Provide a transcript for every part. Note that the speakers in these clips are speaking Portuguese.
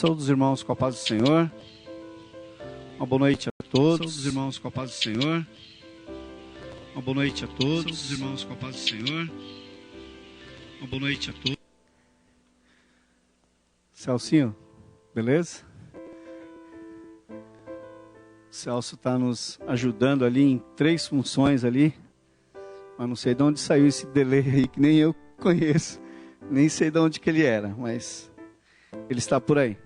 Saúde os irmãos com a paz do Senhor. Uma boa noite a todos. Saúde os irmãos com a paz do Senhor. Uma boa noite a todos. Saúde os irmãos com a paz do Senhor. Uma boa noite a todos. Celcinho, beleza? O Celso está nos ajudando ali em 3 funções ali. Mas não sei de onde saiu esse delay aí, que nem eu conheço. Nem sei de onde que ele era, mas ele está por aí.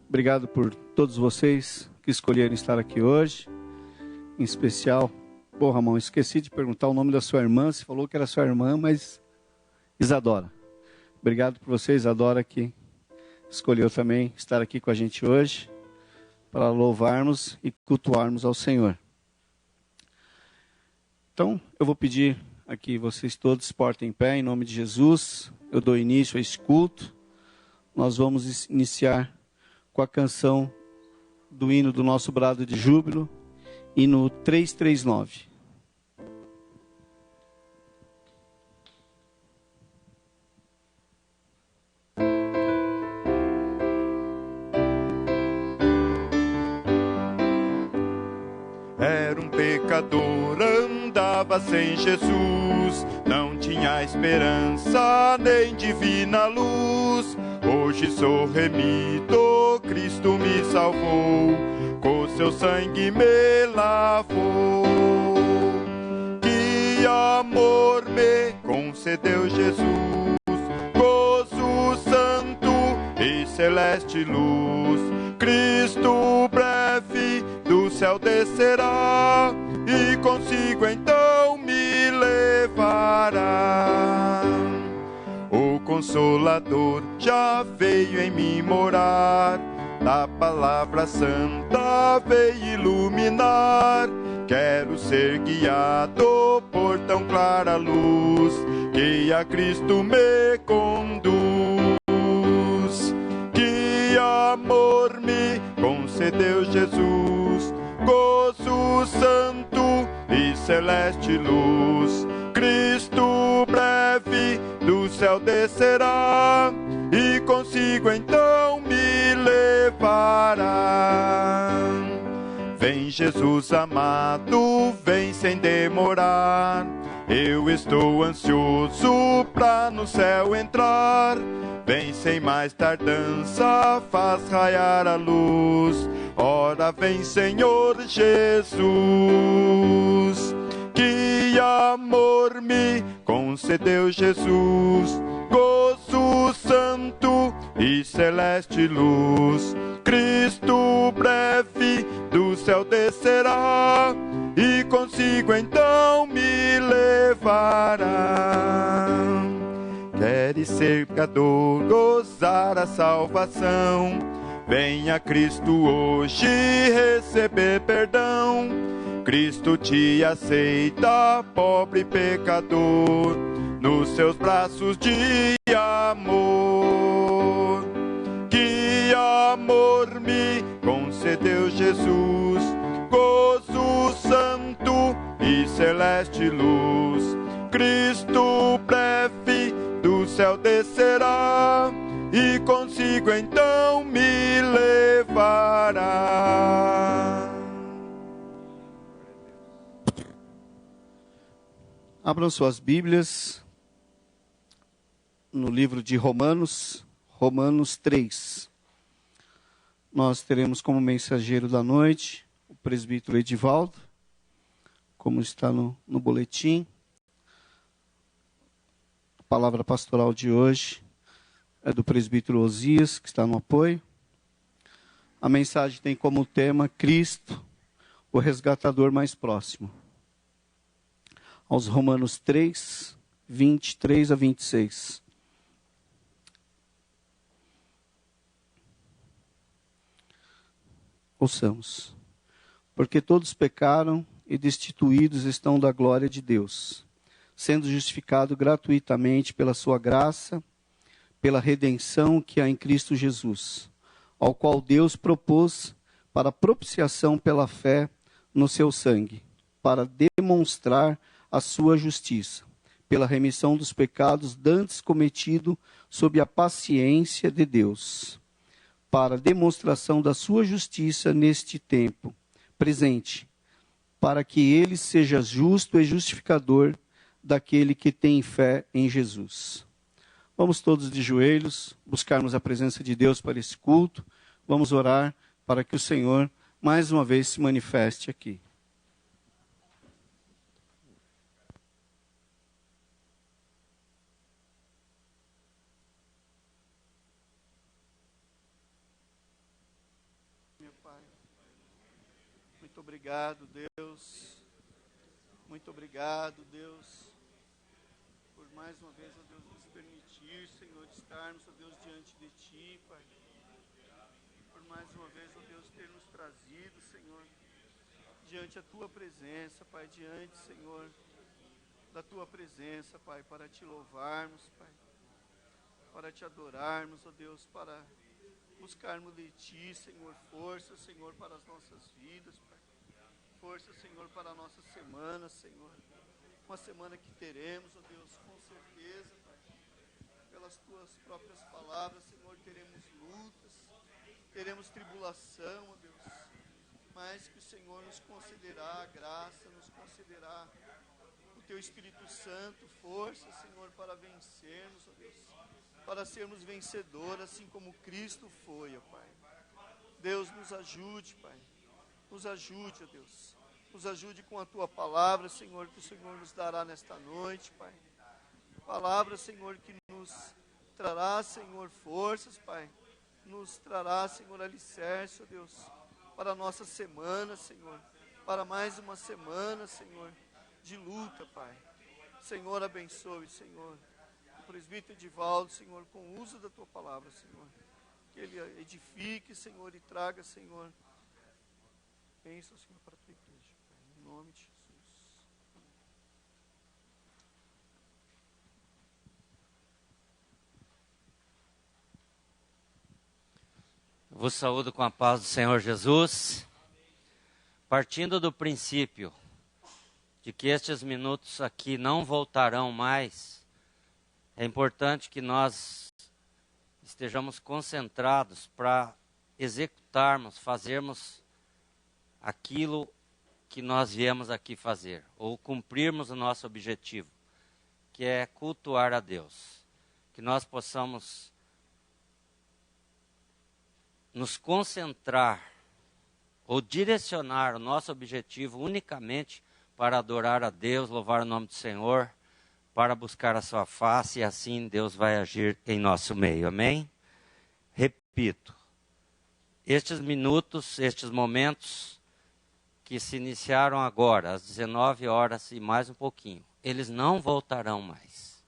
Obrigado por todos vocês que escolheram estar aqui hoje. Em especial, Ramon, esqueci de perguntar o nome da sua irmã. Você falou que era sua irmã, mas Isadora. Obrigado por você, Isadora, que escolheu também estar aqui com a gente hoje para louvarmos e cultuarmos ao Senhor. Então, eu vou pedir aqui vocês todos portem em pé em nome de Jesus. Eu dou início a esse culto. Nós vamos iniciar com a canção do hino do nosso brado de júbilo, hino 339. Era um pecador, andava sem Jesus, não tinha esperança nem divina luz. Hoje sou remido, Cristo me salvou, com seu sangue me lavou. Que amor me concedeu Jesus, gozo santo e celeste luz. Cristo breve do céu descerá, e consigo então me levará. O Consolador já veio em mim morar, da palavra santa veio iluminar. Quero ser guiado por tão clara luz, que a Cristo me conduz. Que amor me concedeu Jesus, gozo santo e celeste luz. Cristo breve do céu descerá, e consigo então me levará. Vem Jesus amado, vem sem demorar, eu estou ansioso pra no céu entrar. Vem sem mais tardança, faz raiar a luz, ora vem Senhor Jesus. Que amor me concedeu Jesus, gozo santo e celeste luz. Cristo breve do céu descerá, e consigo então me levará. Queres ser pecador, gozar a salvação, venha Cristo hoje receber perdão. Cristo te aceita, pobre pecador, nos seus braços de amor. Que amor me concedeu Jesus, gozo santo e celeste luz. Cristo breve do céu descerá, e consigo então me levará. Abram suas Bíblias no livro de Romanos, Romanos 3. Nós teremos como mensageiro da noite o presbítero Edivaldo, como está no boletim. A palavra pastoral de hoje é do presbítero Osias, que está no apoio. A mensagem tem como tema Cristo, o resgatador mais próximo. Aos Romanos 3, 23 a 26. Ouçamos. Porque todos pecaram e destituídos estão da glória de Deus, sendo justificado gratuitamente pela sua graça, pela redenção que há em Cristo Jesus, ao qual Deus propôs para propiciação pela fé no seu sangue, para demonstrar a sua justiça, pela remissão dos pecados dantes cometido sob a paciência de Deus, para a demonstração da sua justiça neste tempo presente, para que ele seja justo e justificador daquele que tem fé em Jesus. Vamos todos de joelhos, buscarmos a presença de Deus para esse culto. Vamos orar para que o Senhor, mais uma vez, se manifeste aqui. Meu Pai, muito obrigado, Deus. Muito obrigado, Deus, por mais uma vez, ó Deus, nos permitir, Senhor, de estarmos, ó Deus, diante de Ti, Pai. Por mais uma vez, ó Deus, ter nos trazido, Senhor, diante a Tua presença, Pai, diante, Senhor, da Tua presença, Pai, para Te louvarmos, Pai, para Te adorarmos, ó Deus, para buscarmos de Ti, Senhor, força, Senhor, para as nossas vidas, Pai. Força, Senhor, para a nossa semana, Senhor. Uma semana que teremos, ó Deus, com certeza, Pai. Pelas Tuas próprias palavras, Senhor, teremos lutas, teremos tribulação, ó Deus. Mas que o Senhor nos concederá a graça, nos concederá o Teu Espírito Santo, força, Senhor, para vencermos, ó Deus. Para sermos vencedores, assim como Cristo foi, ó Pai. Deus, nos ajude, Pai. Nos ajude, ó Deus. Nos ajude com a Tua palavra, Senhor, que o Senhor nos dará nesta noite, Pai. Palavra, Senhor, que nos trará, Senhor, forças, Pai. Nos trará, Senhor, alicerce, ó Deus, para a nossa semana, Senhor. Para mais uma semana, Senhor, de luta, Pai. Senhor, abençoe, Senhor. O presbítero Edivaldo, Senhor, com o uso da Tua palavra, Senhor. Que ele edifique, Senhor, e traga, Senhor, bênção, Senhor, para a Tua igreja, Pai, em nome de Jesus. Vos saúdo com a paz do Senhor Jesus, partindo do princípio de que estes minutos aqui não voltarão mais. É importante que nós estejamos concentrados para executarmos, fazermos aquilo que nós viemos aqui fazer, ou cumprirmos o nosso objetivo, que é cultuar a Deus. Que nós possamos nos concentrar ou direcionar o nosso objetivo unicamente para adorar a Deus, louvar o nome do Senhor, para buscar a sua face, e assim Deus vai agir em nosso meio. Amém? Repito, estes minutos, estes momentos que se iniciaram agora, às 19 horas e mais um pouquinho, eles não voltarão mais.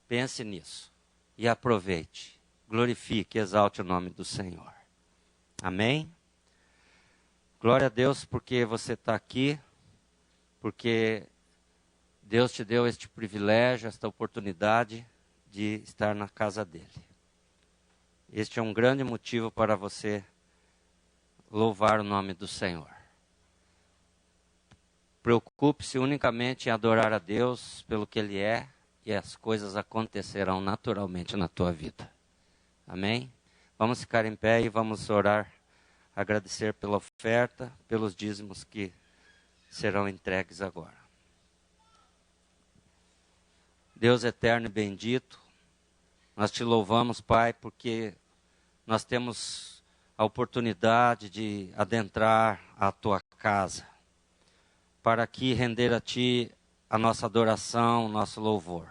Pense nisso e aproveite, glorifique, exalte o nome do Senhor. Amém? Glória a Deus porque você está aqui, porque Deus te deu este privilégio, esta oportunidade de estar na casa dele. Este é um grande motivo para você louvar o nome do Senhor. Preocupe-se unicamente em adorar a Deus pelo que Ele é, e as coisas acontecerão naturalmente na tua vida. Amém? Vamos ficar em pé e vamos orar, agradecer pela oferta, pelos dízimos que serão entregues agora. Deus eterno e bendito, nós te louvamos, Pai, porque nós temos a oportunidade de adentrar a tua casa, para aqui render a Ti a nossa adoração, o nosso louvor.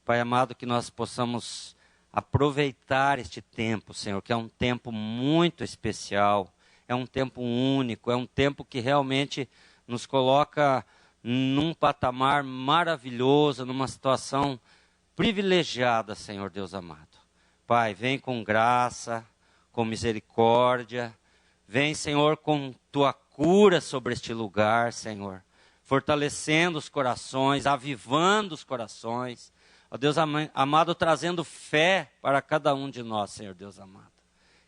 Pai amado, que nós possamos aproveitar este tempo, Senhor, que é um tempo muito especial, é um tempo único, é um tempo que realmente nos coloca num patamar maravilhoso, numa situação privilegiada, Senhor Deus amado. Pai, vem com graça, com misericórdia, vem, Senhor, com Tua cura sobre este lugar, Senhor, fortalecendo os corações, avivando os corações, ó Deus amado, trazendo fé para cada um de nós, Senhor Deus amado.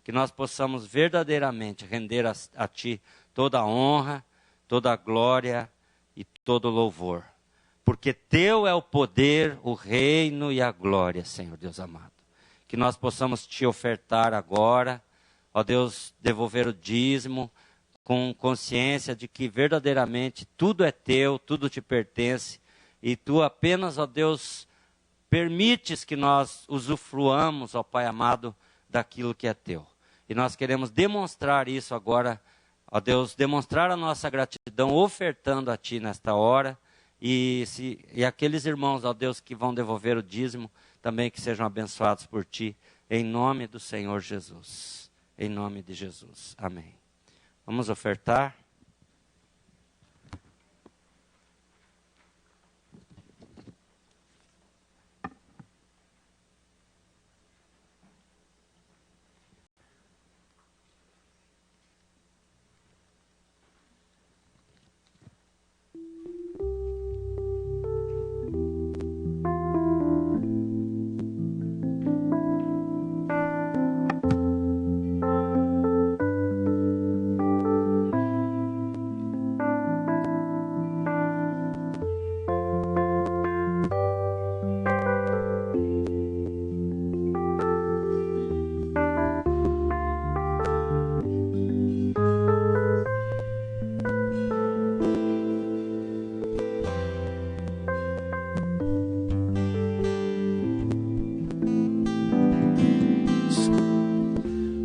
Que nós possamos verdadeiramente render a Ti toda a honra, toda a glória e todo o louvor. Porque Teu é o poder, o reino e a glória, Senhor Deus amado. Que nós possamos Te ofertar agora ó Deus, devolver o dízimo, com consciência de que verdadeiramente tudo é teu, tudo te pertence, e tu apenas, ó Deus, permites que nós usufruamos, ó Pai amado, daquilo que é teu. E nós queremos demonstrar isso agora, ó Deus, demonstrar a nossa gratidão, ofertando a Ti nesta hora, e aqueles irmãos, ó Deus, que vão devolver o dízimo, também que sejam abençoados por Ti, em nome do Senhor Jesus. Em nome de Jesus. Amém. Vamos ofertar.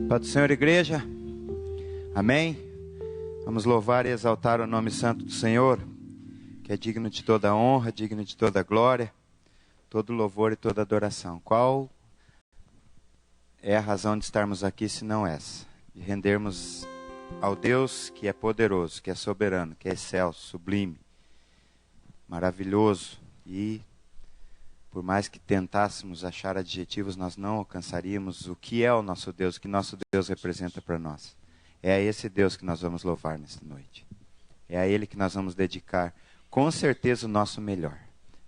Pai do Senhor, igreja, amém? Vamos louvar e exaltar o nome santo do Senhor, que é digno de toda honra, digno de toda glória, todo louvor e toda adoração. Qual é a razão de estarmos aqui, se não essa? De rendermos ao Deus que é poderoso, que é soberano, que é excelso, sublime, maravilhoso, e por mais que tentássemos achar adjetivos, nós não alcançaríamos o que é o nosso Deus, o que nosso Deus representa para nós. É a esse Deus que nós vamos louvar nesta noite. É a Ele que nós vamos dedicar, com certeza, o nosso melhor.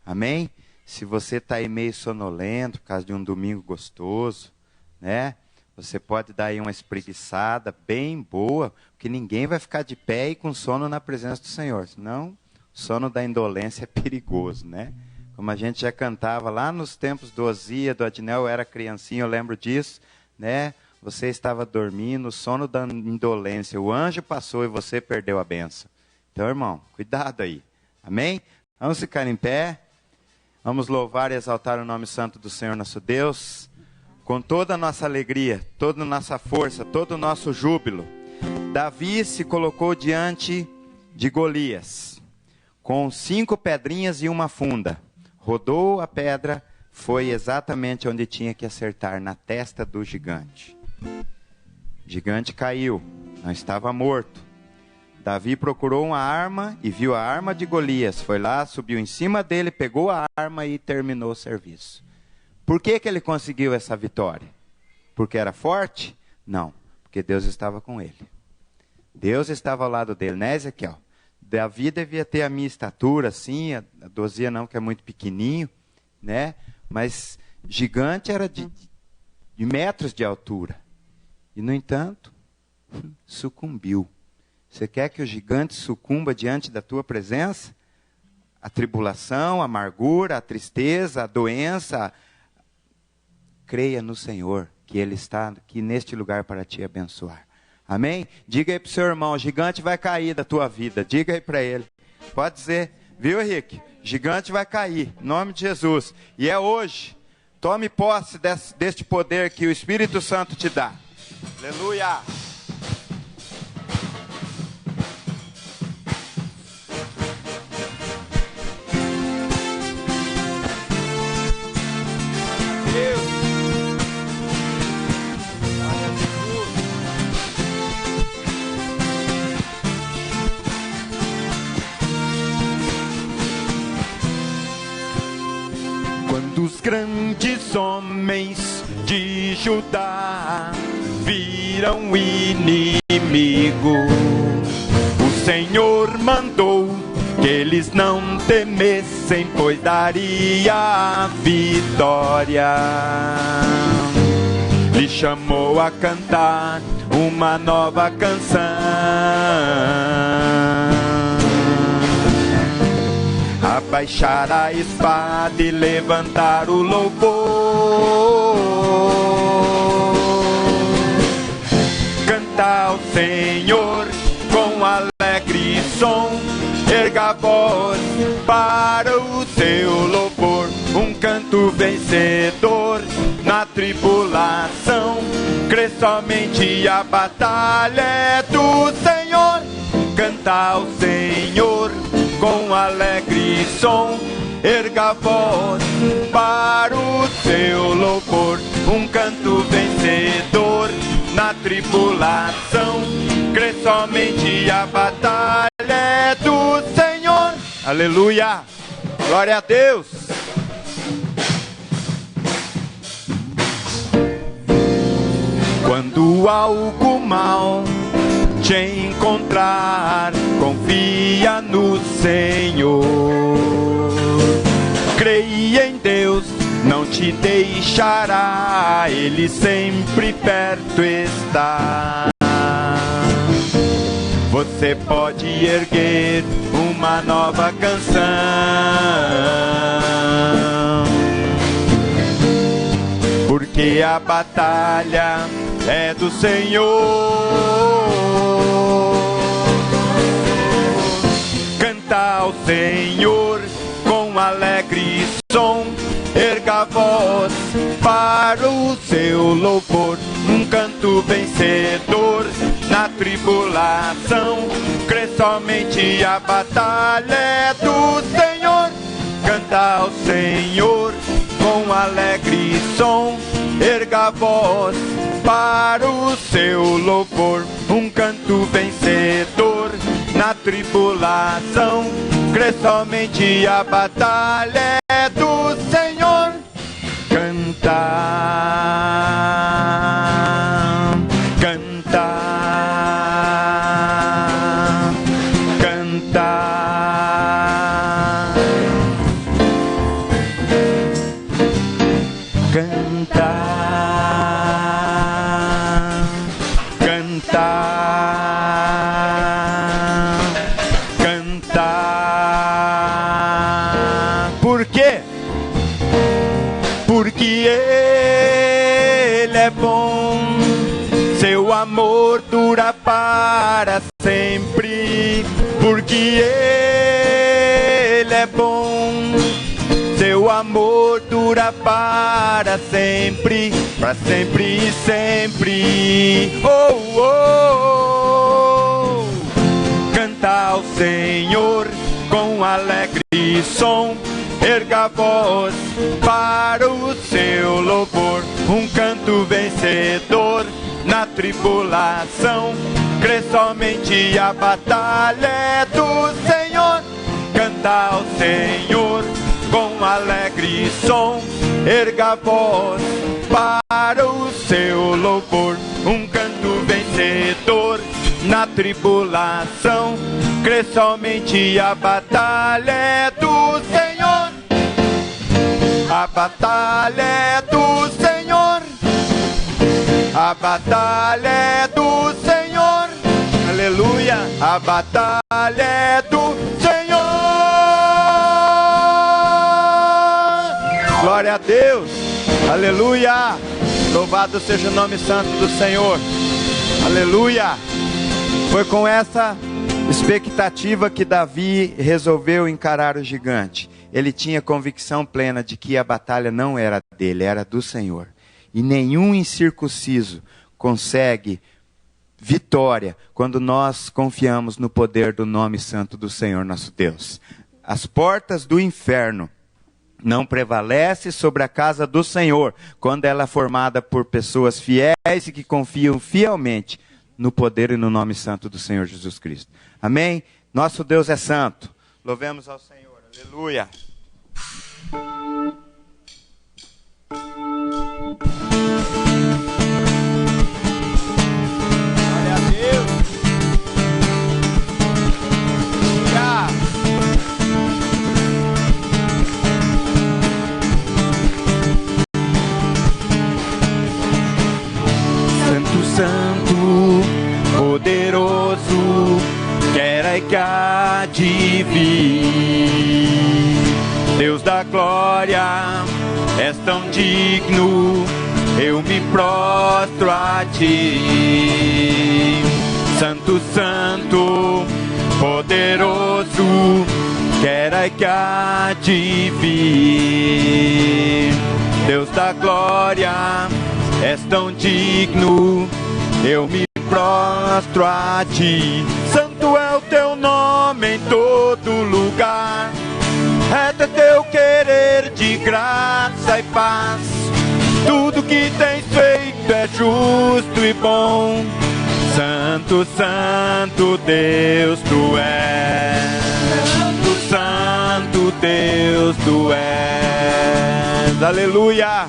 Amém? Se você está aí meio sonolento, por causa de um domingo gostoso, né? Você pode dar aí uma espreguiçada bem boa, porque ninguém vai ficar de pé e com sono na presença do Senhor. Senão, o sono da indolência é perigoso, né? Como a gente já cantava lá nos tempos do Ozia, do Adnel, eu era criancinha, eu lembro disso, né? Você estava dormindo, o sono da indolência, o anjo passou e você perdeu a bênção. Então, irmão, cuidado aí, amém? Vamos ficar em pé, vamos louvar e exaltar o nome santo do Senhor nosso Deus, com toda a nossa alegria, toda a nossa força, todo o nosso júbilo. Davi se colocou diante de Golias, com 5 pedrinhas e uma funda. Rodou a pedra, foi exatamente onde tinha que acertar, na testa do gigante. O gigante caiu, não estava morto. Davi procurou uma arma e viu a arma de Golias. Foi lá, subiu em cima dele, pegou a arma e terminou o serviço. Por que ele conseguiu essa vitória? Porque era forte? Não, porque Deus estava com ele. Deus estava ao lado dele, né, Ezequiel? Davi devia ter a minha estatura, assim, a do Ozia não, que é muito pequenininho, né? Mas gigante era de metros de altura. E, no entanto, sucumbiu. Você quer que o gigante sucumba diante da tua presença? A tribulação, a amargura, a tristeza, a doença. Creia no Senhor, que Ele está aqui neste lugar para te abençoar. Amém? Diga aí para o seu irmão, o gigante vai cair da tua vida. Diga aí para ele. Pode dizer, viu, Henrique? Gigante vai cair, em nome de Jesus. E é hoje. Tome posse deste poder que o Espírito Santo te dá. Aleluia! Deus! Os grandes homens de Judá viram o inimigo. O Senhor mandou que eles não temessem, pois daria a vitória. Lhe chamou a cantar uma nova canção, abaixar a espada e levantar o louvor. Canta ao Senhor com alegre som, erga a voz para o seu louvor. Um canto vencedor na tribulação, crê somente a batalha é do Senhor. Canta ao Senhor com alegre som, erga a voz para o seu louvor. Um canto vencedor na tribulação, crê somente a batalha é do Senhor. Aleluia, glória a Deus. Quando algo mal te encontrar, confia no Senhor. Creia em Deus, não te deixará, Ele sempre perto está. Você pode erguer uma nova canção, porque a batalha é do Senhor. Canta ao Senhor com alegre som, erga a voz para o seu louvor. Um canto vencedor na tribulação, crê somente a batalha é do Senhor. Canta ao Senhor com alegre som, erga a voz para o seu louvor. Um canto vencedor na tribulação, crê somente a batalha é do Senhor. Cantar, cantar, cantar, cantar, cantar, cantar. Por quê? Porque Ele é bom, seu amor dura para sempre. Porque Ele é bom, seu amor dura para sempre e sempre. Oh, oh, oh. Canta ao Senhor com alegre som, erga a voz para o seu louvor. Um canto vencedor na tribulação, crê somente a batalha é do Senhor. Canta ao Senhor com alegre som, erga a voz para o seu louvor. Um canto vencedor na tribulação, crê somente a batalha é do Senhor. A batalha é do Senhor, a batalha é do Senhor. Aleluia, a batalha é do Senhor. Glória a Deus, aleluia. Louvado seja o nome santo do Senhor. Aleluia. Foi com essa expectativa que Davi resolveu encarar o gigante. Ele tinha convicção plena de que a batalha não era dele, era do Senhor. E nenhum incircunciso consegue vitória quando nós confiamos no poder do nome santo do Senhor nosso Deus. As portas do inferno não prevalecem sobre a casa do Senhor quando ela é formada por pessoas fiéis e que confiam fielmente no poder e no nome santo do Senhor Jesus Cristo. Amém? Nosso Deus é santo. Louvemos ao Senhor. Aleluia. Glória a Deus. Santo, santo, poderoso, quer que há de vir. Deus da glória, és tão digno, eu me prostro a ti. Santo, Santo, poderoso, quer que há de vir. Deus da glória, és tão digno, eu me prostro a ti. Santo é o teu nome em todo lugar, reto é teu querer de graça e paz. Tudo que tens feito é justo e bom. Santo, Santo Deus tu és. Santo, Santo Deus tu és. Aleluia.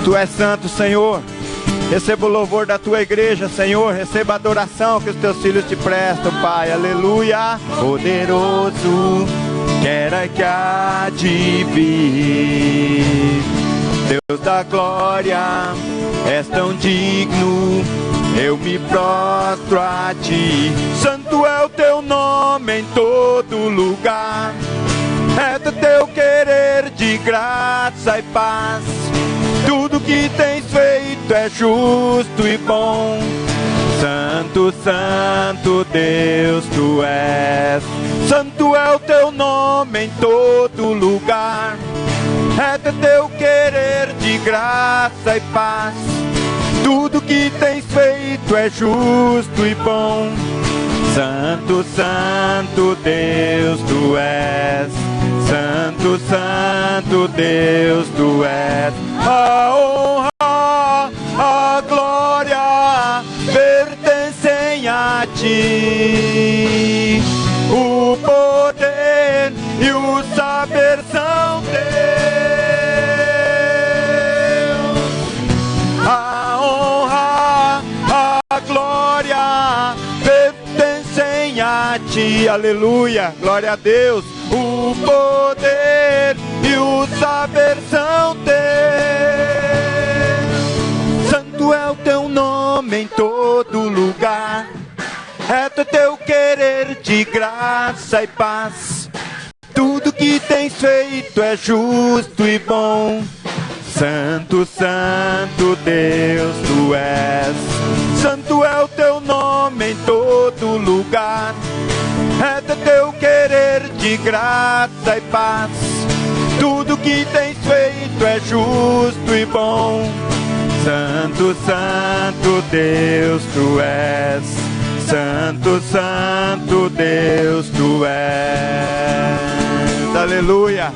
Tu és santo, Senhor. Receba o louvor da tua igreja, Senhor. Receba a adoração que os teus filhos te prestam, Pai. Aleluia. Poderoso, quer que há de vir. Deus da glória, és tão digno, eu me prostro a ti. Santo é o teu nome em todo lugar, reto é teu querer de graça e paz. Tudo que tens feito é justo e bom. Santo, Santo Deus tu és. Santo é o teu nome em todo lugar, reto é teu querer de graça e paz. Tudo que tens feito é justo e bom. Santo, Santo Deus tu és. Santo, Santo Deus tu és. A honra, a glória pertencem a ti. O poder e o saber são teus. A honra, a glória pertencem a ti. Aleluia, glória a Deus. O poder e o saber são teus. Santo é o teu nome em todo lugar, reto é teu querer de graça e paz. Tudo que tens feito é justo e bom. Santo, Santo Deus tu és. Santo é o teu nome em todo lugar, reto é teu querer de graça e paz. Tudo que tens feito é justo e bom. Santo, Santo Deus tu és. Santo, Santo Deus tu és. Aleluia.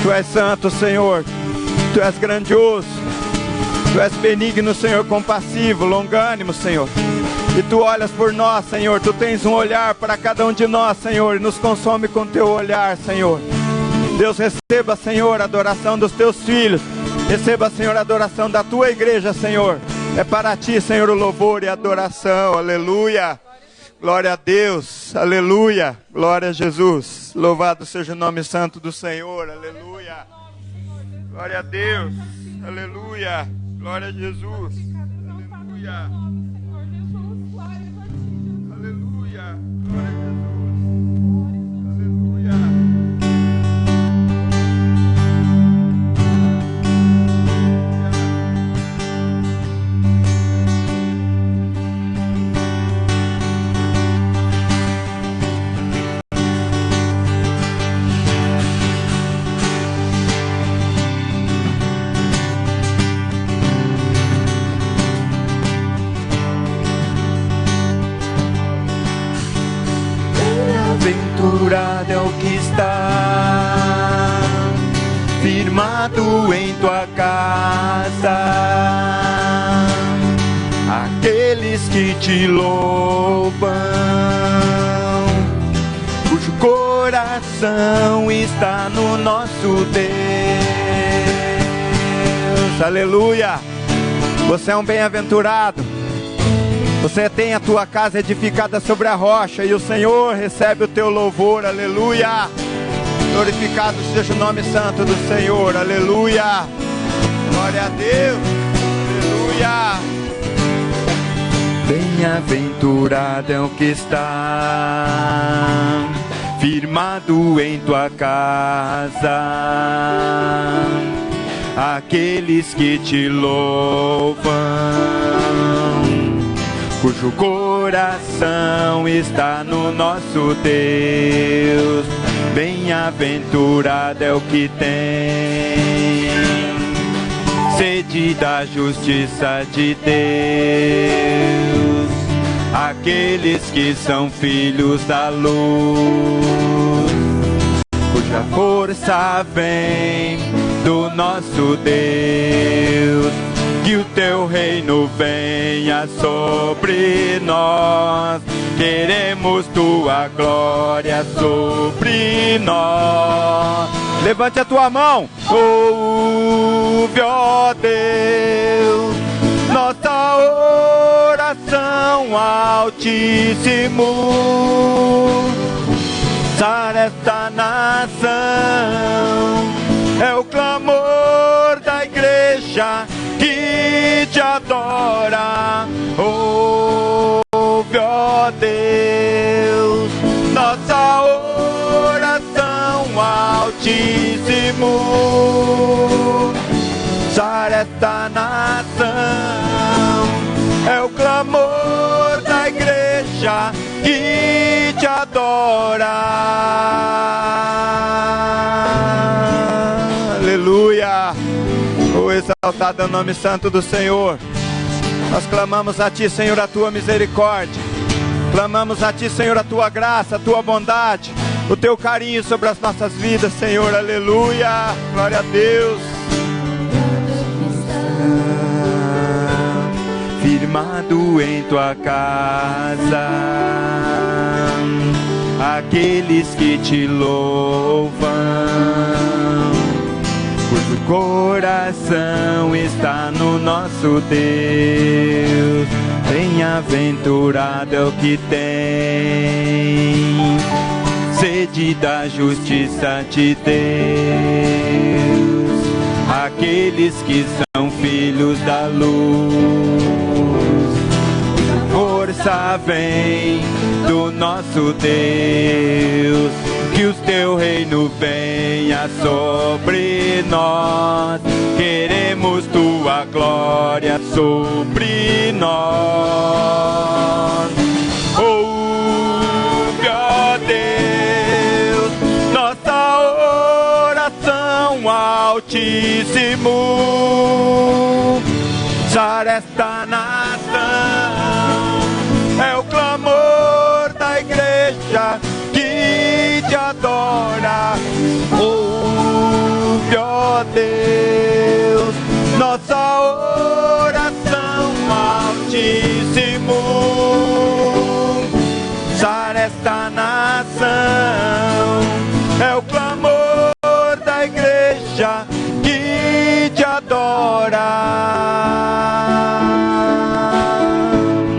Tu és santo, Senhor. Tu és grandioso. Tu és benigno, Senhor, compassivo, longânimo, Senhor. E tu olhas por nós, Senhor. Tu tens um olhar para cada um de nós, Senhor, e nos consome com teu olhar, Senhor. Deus, receba, Senhor, a adoração dos teus filhos. Receba, Senhor, a adoração da tua igreja, Senhor. É para ti, Senhor, o louvor e a adoração. Aleluia. Glória a Deus. Aleluia. Glória a Jesus. Louvado seja o nome santo do Senhor. Aleluia. Glória a Deus. Aleluia. Glória a Jesus. Aleluia. Aleluia. Glória a Jesus. Aleluia. Bem-aventurado é o que está firmado em tua casa, aqueles que te louvam, cujo coração está no nosso Deus. Aleluia. Você é um bem-aventurado. Você tem a tua casa edificada sobre a rocha e o Senhor recebe o teu louvor. Aleluia. Glorificado seja o nome santo do Senhor. Aleluia. Glória a Deus. Aleluia. Bem-aventurado é o que está firmado em tua casa, aqueles que te louvam, cujo coração coração está no nosso Deus. Bem-aventurado é o que tem sede da justiça de Deus, aqueles que são filhos da luz, cuja força vem do nosso Deus. Que o teu reino venha sobre nós, queremos tua glória sobre nós. Levante a tua mão. Ouve, ó Deus, nossa oração, Altíssimo. Sara esta nação, é o clamor da igreja que te adora. Ouve, ó Deus, nossa oração, Altíssimo. Sara esta nação, é o clamor da igreja que te adora. Aleluia. Oh, exaltado é o nome santo do Senhor. Nós clamamos a Ti, Senhor, a Tua misericórdia. Clamamos a Ti, Senhor, a Tua graça, a Tua bondade, o Teu carinho sobre as nossas vidas, Senhor. Aleluia. Glória a Deus. Firmado em Tua casa, aqueles que Te louvam, cujo coração está no nosso Deus. Bem-aventurado é o que tem sede da justiça de Deus, aqueles que são filhos da luz. Força vem do nosso Deus, que o teu reino venha sobre nós. Queremos tua glória sobre nós. Ouve, ó Deus, nossa oração, Altíssimo. Sara esta nação, é o clamor da igreja que te adora. Ouve, ó Deus, nossa oração, Altíssimo. Sara esta nação, é o clamor da igreja que te adora.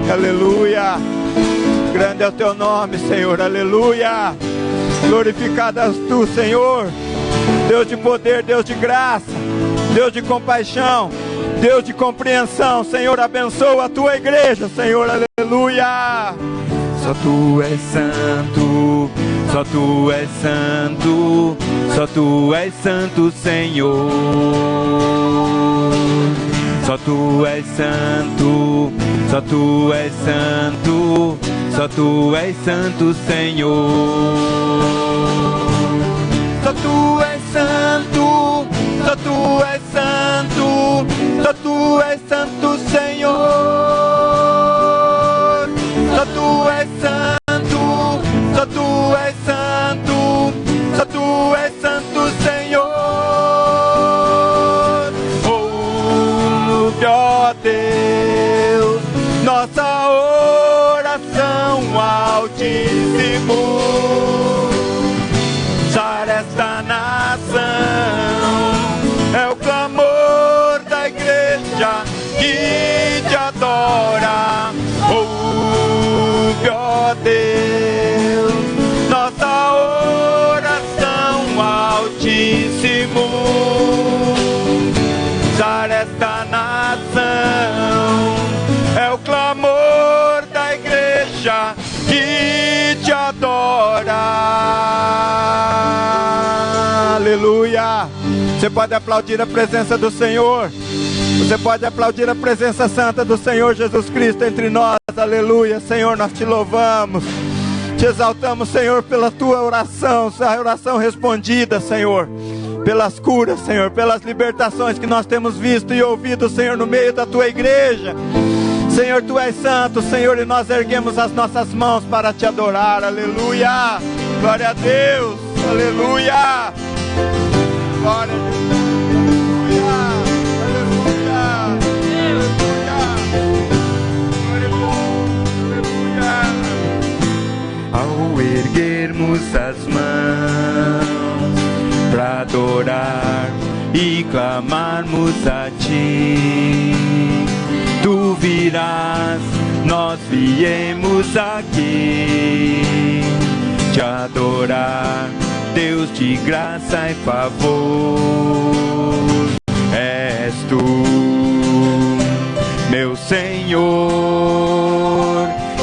Aleluia. Grande é o teu nome, Senhor. Aleluia. Glorificado és tu, Senhor. Deus de poder, Deus de graça, Deus de compaixão, Deus de compreensão. Senhor, abençoa a tua igreja, Senhor. Aleluia. Só tu és santo, só tu és santo, só tu és santo, Senhor. Só tu és santo, só tu és santo, só tu és santo, Senhor. Só tu és santo, só tu és santo, só tu és santo, Senhor. Só tu és santo, só tu és santo, só tu és santo, Senhor. Ouve, ó Deus, nossa oração, Altíssimo. Sara esta nação, é o clamor da igreja que te adora. Ouve, ó Deus, nossa oração, Altíssimo. Sara esta nação, é o clamor da igreja que te adora. Aleluia. Você pode aplaudir a presença do Senhor. Você pode aplaudir a presença santa do Senhor Jesus Cristo entre nós. Aleluia. Senhor, nós te louvamos. Te exaltamos, Senhor, pela tua oração. A oração respondida, Senhor. Pelas curas, Senhor. Pelas libertações que nós temos visto e ouvido, Senhor, no meio da tua igreja. Senhor, tu és santo, Senhor, e nós erguemos as nossas mãos para te adorar. Aleluia. Glória a Deus. Aleluia. Glória a Deus. Ao erguermos as mãos para adorar e clamarmos a Ti, Tu virás, nós viemos aqui te adorar, Deus de graça e favor. És Tu, meu Senhor,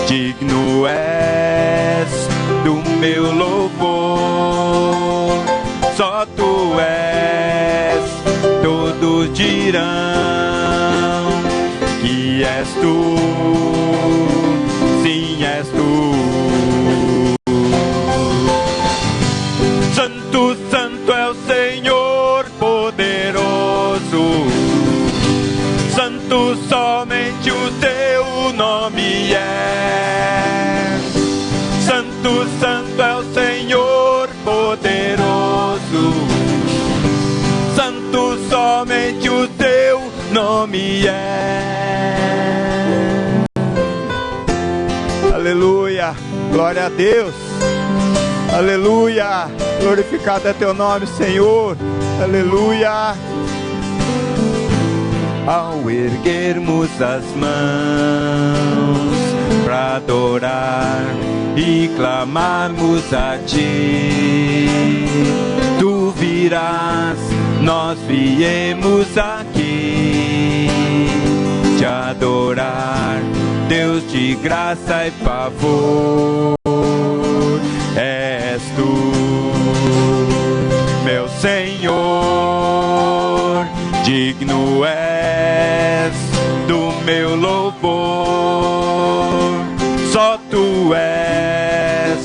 digno és do meu louvor. Só Tu és, todos dirão que és Tu, sim, és Tu. Santo, santo é o Senhor poderoso. Santo, somente o Teu nome é. Santo, santo é o Senhor poderoso. Santo, somente o Teu nome é. Aleluia, glória a Deus. Aleluia, glorificado é Teu nome, Senhor. Aleluia. Ao erguermos as mãos para adorar e clamarmos a Ti, Tu virás, nós viemos aqui te adorar, Deus de graça e favor. És Tu, meu Senhor, digno és do meu louvor. Só Tu és,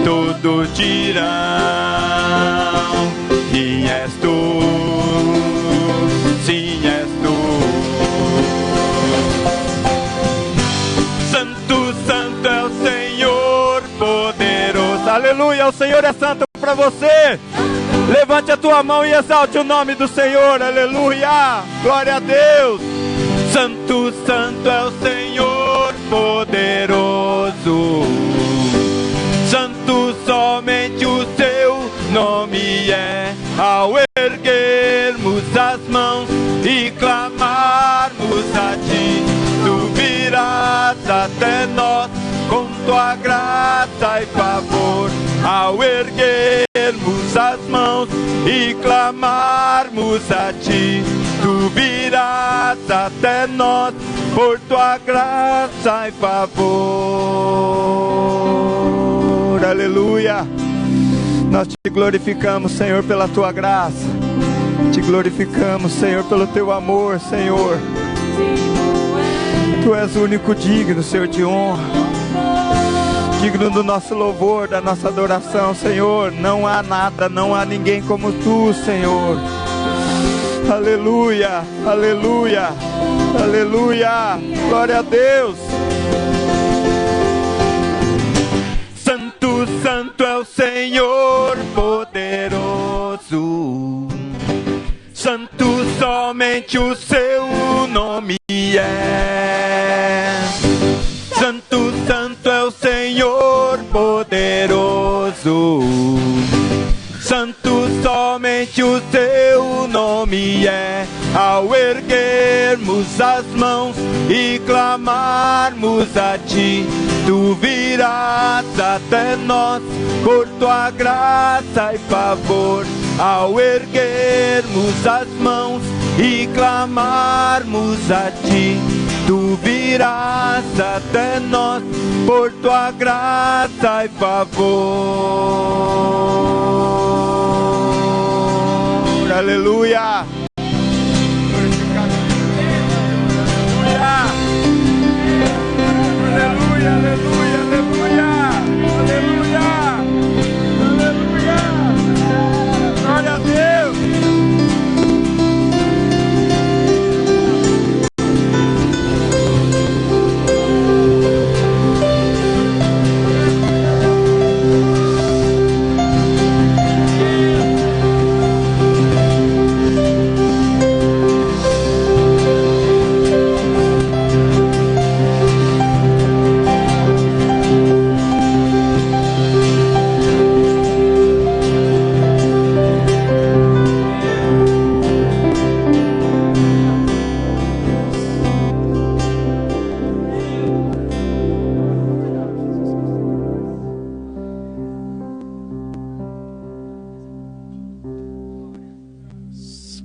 todos dirão que és Tu, sim, és Tu. Santo, santo é o Senhor poderoso. Aleluia, o Senhor é santo para você. Levante a tua mão e exalte o nome do Senhor. Aleluia, glória a Deus. Santo, santo é o Senhor poderoso. Santo, somente o Teu nome é. Ao erguermos as mãos e clamarmos a Ti, Tu virás até nós com Tua graça e favor. Ao erguermos as mãos e clamarmos a Ti, Tu virás até nós por Tua graça e favor. Aleluia. Nós Te glorificamos, Senhor, pela Tua graça. Te glorificamos, Senhor, pelo Teu amor, Senhor. Tu és o único digno, Senhor, de honra. Digno do nosso louvor, da nossa adoração, Senhor. Não há nada, não há ninguém como Tu, Senhor. Aleluia, aleluia, aleluia. Glória a Deus. Santo, santo é o Senhor poderoso. Santo, somente o Seu nome é. Santo, santo é o Senhor poderoso. Santo, somente o Teu nome é. Ao erguermos as mãos e clamarmos a Ti, Tu virás até nós por Tua graça e favor. Ao erguermos as mãos e clamarmos a Ti, Tu virás até nós por Tua graça e favor. Aleluia, aleluia. Glorificado seja Deus, aleluia, aleluia, aleluia, aleluia, aleluia, aleluia. Glória a Deus.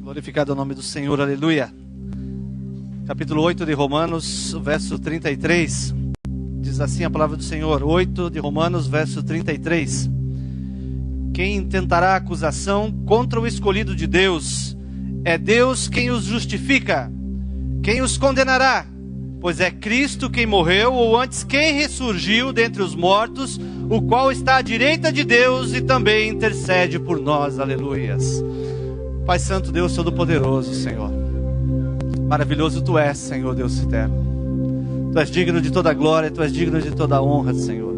Glorificado é o nome do Senhor, aleluia. Capítulo 8 de Romanos, verso 33. Diz assim a palavra do Senhor, 8 de Romanos, verso 33. Quem intentará acusação contra o escolhido de Deus? É Deus quem os justifica. Quem os condenará? Pois é Cristo quem morreu, ou antes quem ressurgiu dentre os mortos, o qual está à direita de Deus e também intercede por nós, aleluias. Pai Santo, Deus Todo-Poderoso, Senhor. Maravilhoso Tu és, Senhor, Deus eterno. Tu és digno de toda glória, Tu és digno de toda honra, Senhor.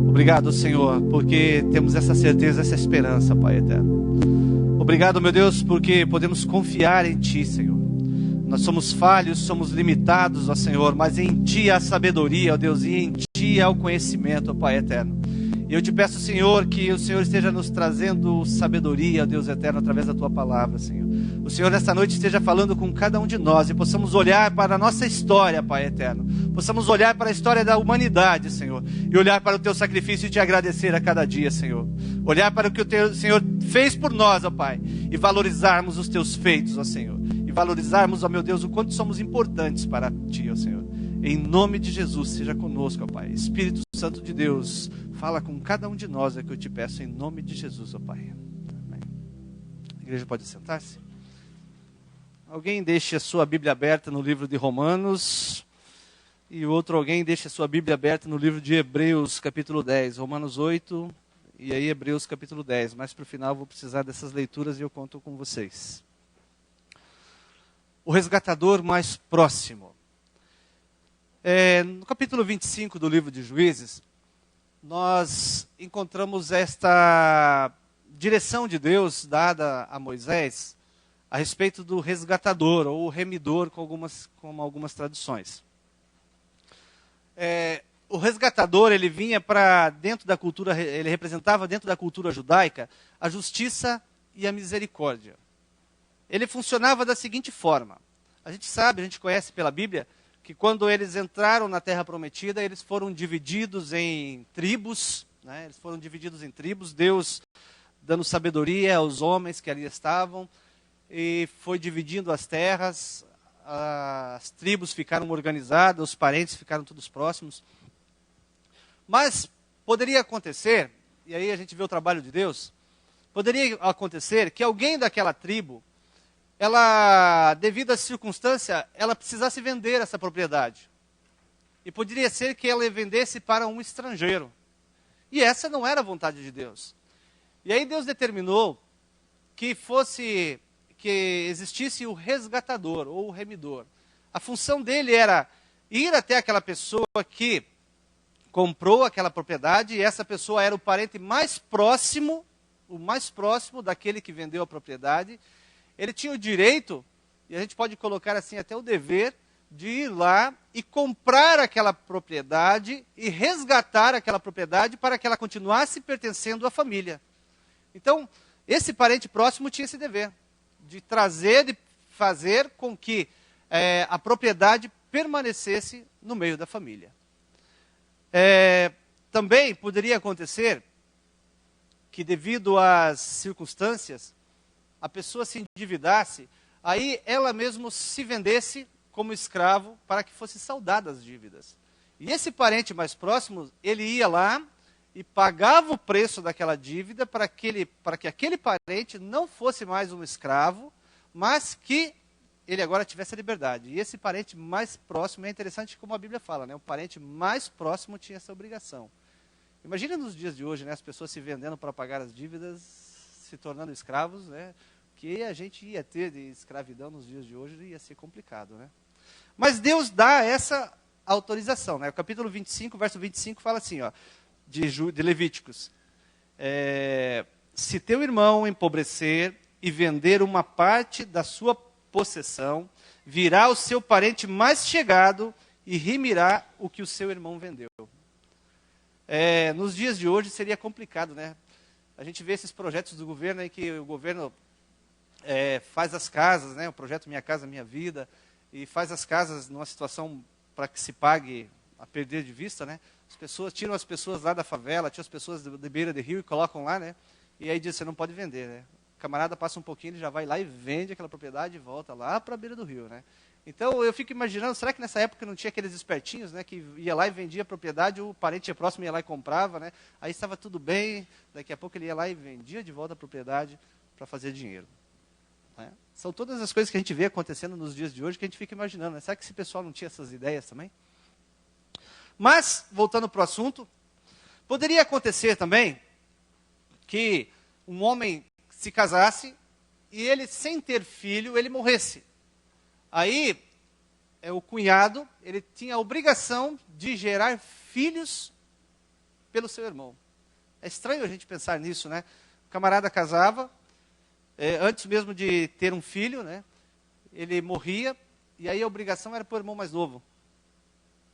Obrigado, Senhor, porque temos essa certeza, essa esperança, Pai eterno. Obrigado, meu Deus, porque podemos confiar em Ti, Senhor. Nós somos falhos, somos limitados, ó Senhor, mas em Ti há sabedoria, ó Deus, e em Ti há o conhecimento, ó Pai eterno. E eu te peço, Senhor, que o Senhor esteja nos trazendo sabedoria, Deus eterno, através da Tua palavra, Senhor. O Senhor, nesta noite, esteja falando com cada um de nós e possamos olhar para a nossa história, Pai eterno. Possamos olhar para a história da humanidade, Senhor. E olhar para o Teu sacrifício e Te agradecer a cada dia, Senhor. Olhar para o que o Teu Senhor fez por nós, ó Pai. E valorizarmos os Teus feitos, ó Senhor. E valorizarmos, ó meu Deus, o quanto somos importantes para Ti, ó Senhor. Em nome de Jesus, seja conosco, ó Pai. Espírito Santo de Deus, fala com cada um de nós, é que eu te peço, em nome de Jesus, ó Pai. Amém. A igreja pode sentar-se? Alguém deixe a sua Bíblia aberta no livro de Romanos, e outro alguém deixe a sua Bíblia aberta no livro de Hebreus, capítulo 10. Romanos 8, e aí Hebreus, capítulo 10. Mas para o final eu vou precisar dessas leituras e eu conto com vocês. O resgatador mais próximo. No capítulo 25 do livro de Juízes, nós encontramos esta direção de Deus dada a Moisés a respeito do resgatador, ou remidor, como algumas traduções. O resgatador, ele vinha para dentro da cultura, ele representava dentro da cultura judaica a justiça e a misericórdia. Ele funcionava da seguinte forma. A gente conhece pela Bíblia, que quando eles entraram na Terra Prometida, eles foram divididos em tribos, né? Eles foram divididos em tribos, Deus dando sabedoria aos homens que ali estavam, e foi dividindo as terras, as tribos ficaram organizadas, os parentes ficaram todos próximos. Mas poderia acontecer, e aí a gente vê o trabalho de Deus, poderia acontecer que alguém daquela tribo, ela, devido à circunstância, ela precisasse vender essa propriedade. E poderia ser que ela vendesse para um estrangeiro. E essa não era a vontade de Deus. E aí Deus determinou que existisse o resgatador, ou o remidor. A função dele era ir até aquela pessoa que comprou aquela propriedade, e essa pessoa era o parente mais próximo, o mais próximo daquele que vendeu a propriedade. Ele tinha o direito, e a gente pode colocar assim até o dever, de ir lá e comprar aquela propriedade e resgatar aquela propriedade para que ela continuasse pertencendo à família. Então, esse parente próximo tinha esse dever, de trazer, de fazer com que a propriedade permanecesse no meio da família. Também poderia acontecer que, devido às circunstâncias, a pessoa se endividasse, aí ela mesma se vendesse como escravo para que fosse saldada as dívidas. E esse parente mais próximo, ele ia lá e pagava o preço daquela dívida para que aquele parente não fosse mais um escravo, mas que ele agora tivesse a liberdade. E esse parente mais próximo, é interessante como a Bíblia fala, né? O parente mais próximo tinha essa obrigação. Imagina nos dias de hoje, né? As pessoas se vendendo para pagar as dívidas, se tornando escravos, né? Que a gente ia ter de escravidão nos dias de hoje ia ser complicado, né? Mas Deus dá essa autorização, né? O capítulo 25, verso 25 fala assim, ó, de Levíticos. Se teu irmão empobrecer e vender uma parte da sua possessão, virá o seu parente mais chegado e remirá o que o seu irmão vendeu. Nos dias de hoje seria complicado, né? A gente vê esses projetos do governo aí que o governo faz as casas, né? O projeto Minha Casa Minha Vida, e faz as casas numa situação para que se pague a perder de vista, né? As pessoas tiram as pessoas lá da favela, tiram as pessoas de beira de rio e colocam lá, né? E aí diz, você não pode vender, né? O camarada passa um pouquinho, ele já vai lá e vende aquela propriedade e volta lá para a beira do rio, né? Então eu fico imaginando, será que nessa época não tinha aqueles espertinhos, né? Que ia lá e vendia a propriedade, o parente próximo ia lá e comprava, né? Aí estava tudo bem, daqui a pouco ele ia lá e vendia de volta a propriedade para fazer dinheiro. Né? São todas as coisas que a gente vê acontecendo nos dias de hoje que a gente fica imaginando, né? Será que esse pessoal não tinha essas ideias também? Mas, voltando para o assunto, poderia acontecer também que um homem se casasse e ele, sem ter filho, ele morresse. Aí, o cunhado, ele tinha a obrigação de gerar filhos pelo seu irmão. É estranho a gente pensar nisso, né? O camarada casava, antes mesmo de ter um filho, né? Ele morria, e aí a obrigação era para o irmão mais novo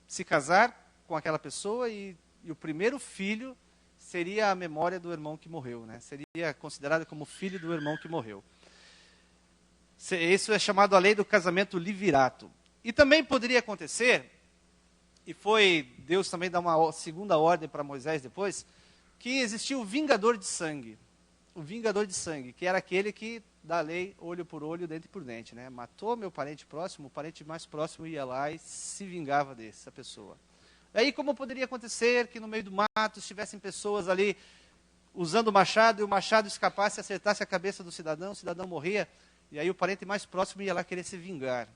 se casar com aquela pessoa e o primeiro filho seria a memória do irmão que morreu, né? Seria considerado como filho do irmão que morreu. Isso é chamado a lei do casamento livirato. E também poderia acontecer, e foi Deus também dá uma segunda ordem para Moisés depois, que existia o vingador de sangue. O vingador de sangue, que era aquele que da lei, olho por olho, dente por dente, né? Matou meu parente próximo, o parente mais próximo ia lá e se vingava dessa pessoa. Aí como poderia acontecer que no meio do mato estivessem pessoas ali usando o machado e o machado escapasse e acertasse a cabeça do cidadão, o cidadão morria, e aí o parente mais próximo ia lá querer se vingar.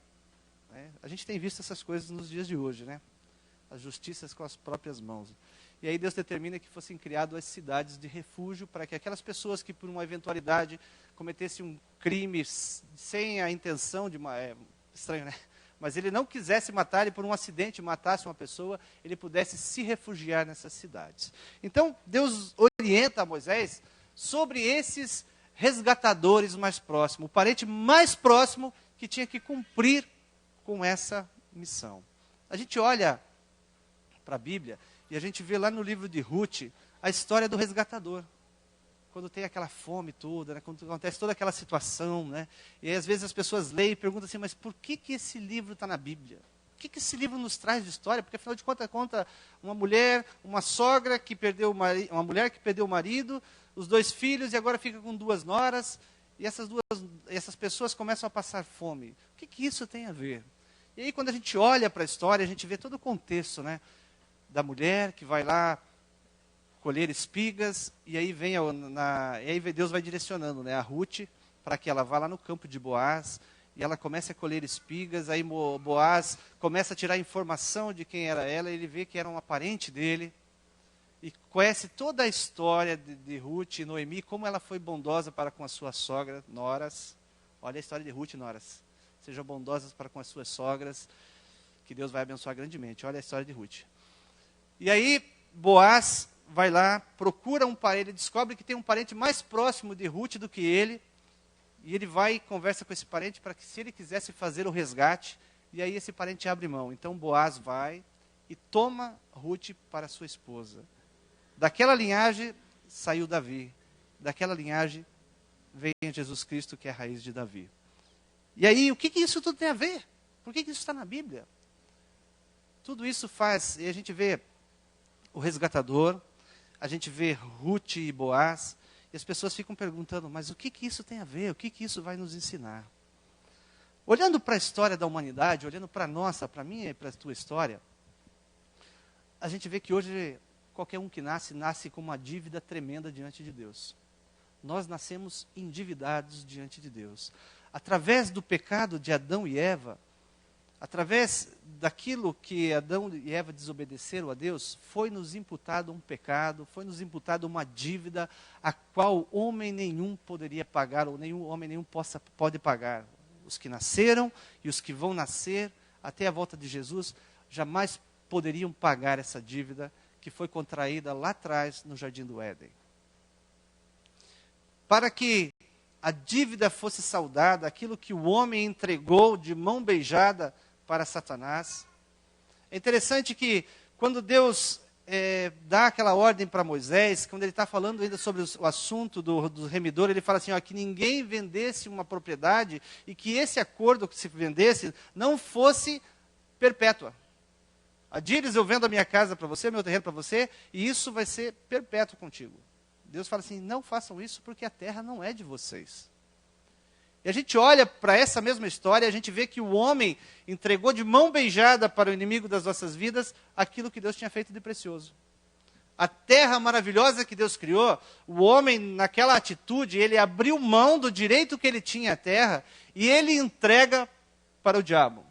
Né? A gente tem visto essas coisas nos dias de hoje, né? As justiças com as próprias mãos. E aí Deus determina que fossem criadas as cidades de refúgio para que aquelas pessoas que por uma eventualidade cometessem um crime sem a intenção de... estranho, né? Mas ele não quisesse matar e por um acidente matasse uma pessoa, ele pudesse se refugiar nessas cidades. Então, Deus orienta a Moisés sobre esses resgatadores mais próximos, o parente mais próximo que tinha que cumprir com essa missão. A gente olha para a Bíblia e a gente vê lá no livro de Ruth a história do resgatador. Quando tem aquela fome toda, né? Quando acontece toda aquela situação, né? E aí, às vezes as pessoas leem e perguntam assim, mas por que esse livro está na Bíblia? O que esse livro nos traz de história? Porque afinal de contas conta uma mulher, uma sogra que perdeu uma mulher que perdeu o marido, os 2 filhos e agora fica com 2 noras, e essas pessoas começam a passar fome. O que isso tem a ver? E aí quando a gente olha para a história, a gente vê todo o contexto, né? Da mulher que vai lá colher espigas, e aí Deus vai direcionando, né, a Ruth para que ela vá lá no campo de Boaz, e ela começa a colher espigas, aí Boaz começa a tirar informação de quem era ela, e ele vê que era um parente dele, e conhece toda a história de Ruth e Noemi, como ela foi bondosa para com a sua sogra, noras. Olha a história de Ruth, noras. Sejam bondosas para com as suas sogras, que Deus vai abençoar grandemente. Olha a história de Ruth. E aí, Boaz vai lá, procura um parente, ele descobre que tem um parente mais próximo de Ruth do que ele, e ele vai e conversa com esse parente para que, se ele quisesse fazer o resgate, e aí esse parente abre mão. Então Boaz vai e toma Ruth para sua esposa. Daquela linhagem saiu Davi, daquela linhagem veio Jesus Cristo, que é a raiz de Davi. E aí, o que isso tudo tem a ver? Por que isso está na Bíblia? Tudo isso faz, e a gente vê o resgatador, a gente vê Ruth e Boaz, e as pessoas ficam perguntando, mas o que isso tem a ver? O que isso vai nos ensinar? Olhando para a história da humanidade, olhando para a nossa, para a minha e para a tua história, a gente vê que hoje, qualquer um que nasce com uma dívida tremenda diante de Deus. Nós nascemos endividados diante de Deus. Através do pecado de Adão e Eva, através daquilo que Adão e Eva desobedeceram a Deus, foi-nos imputado um pecado, foi-nos imputado uma dívida a qual homem nenhum poderia pagar, ou homem nenhum pode pagar. Os que nasceram e os que vão nascer até a volta de Jesus jamais poderiam pagar essa dívida que foi contraída lá atrás no Jardim do Éden. Para que a dívida fosse saldada, aquilo que o homem entregou de mão beijada para Satanás. É interessante que quando Deus dá aquela ordem para Moisés, quando ele está falando ainda sobre o assunto do remidor, ele fala assim, ó, que ninguém vendesse uma propriedade e que esse acordo que se vendesse não fosse perpétua. Há dias eu vendo a minha casa para você, meu terreno para você, e isso vai ser perpétuo contigo. Deus fala assim, não façam isso porque a terra não é de vocês. E a gente olha para essa mesma história, a gente vê que o homem entregou de mão beijada para o inimigo das nossas vidas aquilo que Deus tinha feito de precioso. A terra maravilhosa que Deus criou, o homem naquela atitude, ele abriu mão do direito que ele tinha à terra e ele entrega para o diabo.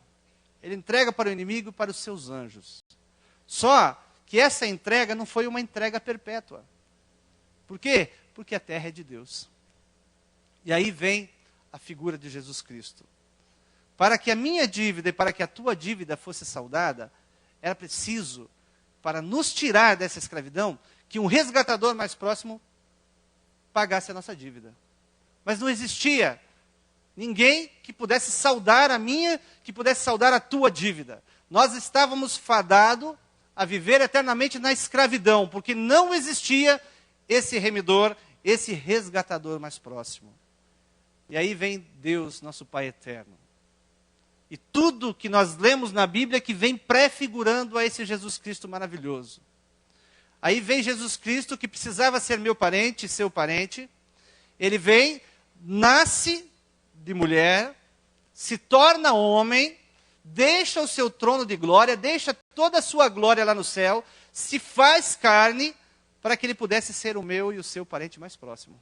Ele entrega para o inimigo e para os seus anjos. Só que essa entrega não foi uma entrega perpétua. Por quê? Porque a terra é de Deus. E aí vem a figura de Jesus Cristo. Para que a minha dívida e para que a tua dívida fosse saldada, era preciso, para nos tirar dessa escravidão, que um resgatador mais próximo pagasse a nossa dívida. Mas não existia ninguém que pudesse saldar a minha, que pudesse saldar a tua dívida. Nós estávamos fadados a viver eternamente na escravidão, porque não existia esse remidor, esse resgatador mais próximo. E aí vem Deus, nosso Pai eterno. E tudo que nós lemos na Bíblia que vem prefigurando a esse Jesus Cristo maravilhoso. Aí vem Jesus Cristo que precisava ser meu parente, seu parente. Ele vem, nasce de mulher, se torna homem, deixa o seu trono de glória, deixa toda a sua glória lá no céu, se faz carne, para que ele pudesse ser o meu e o seu parente mais próximo.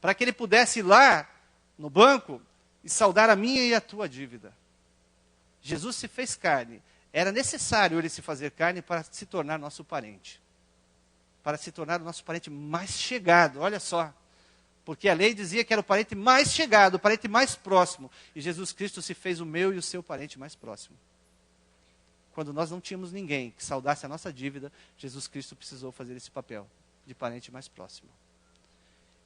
Para que ele pudesse ir lá no banco e saldar a minha e a tua dívida. Jesus se fez carne. Era necessário ele se fazer carne para se tornar nosso parente. Para se tornar o nosso parente mais chegado. Olha só. Porque a lei dizia que era o parente mais chegado, o parente mais próximo. E Jesus Cristo se fez o meu e o seu parente mais próximo. Quando nós não tínhamos ninguém que saldasse a nossa dívida, Jesus Cristo precisou fazer esse papel de parente mais próximo.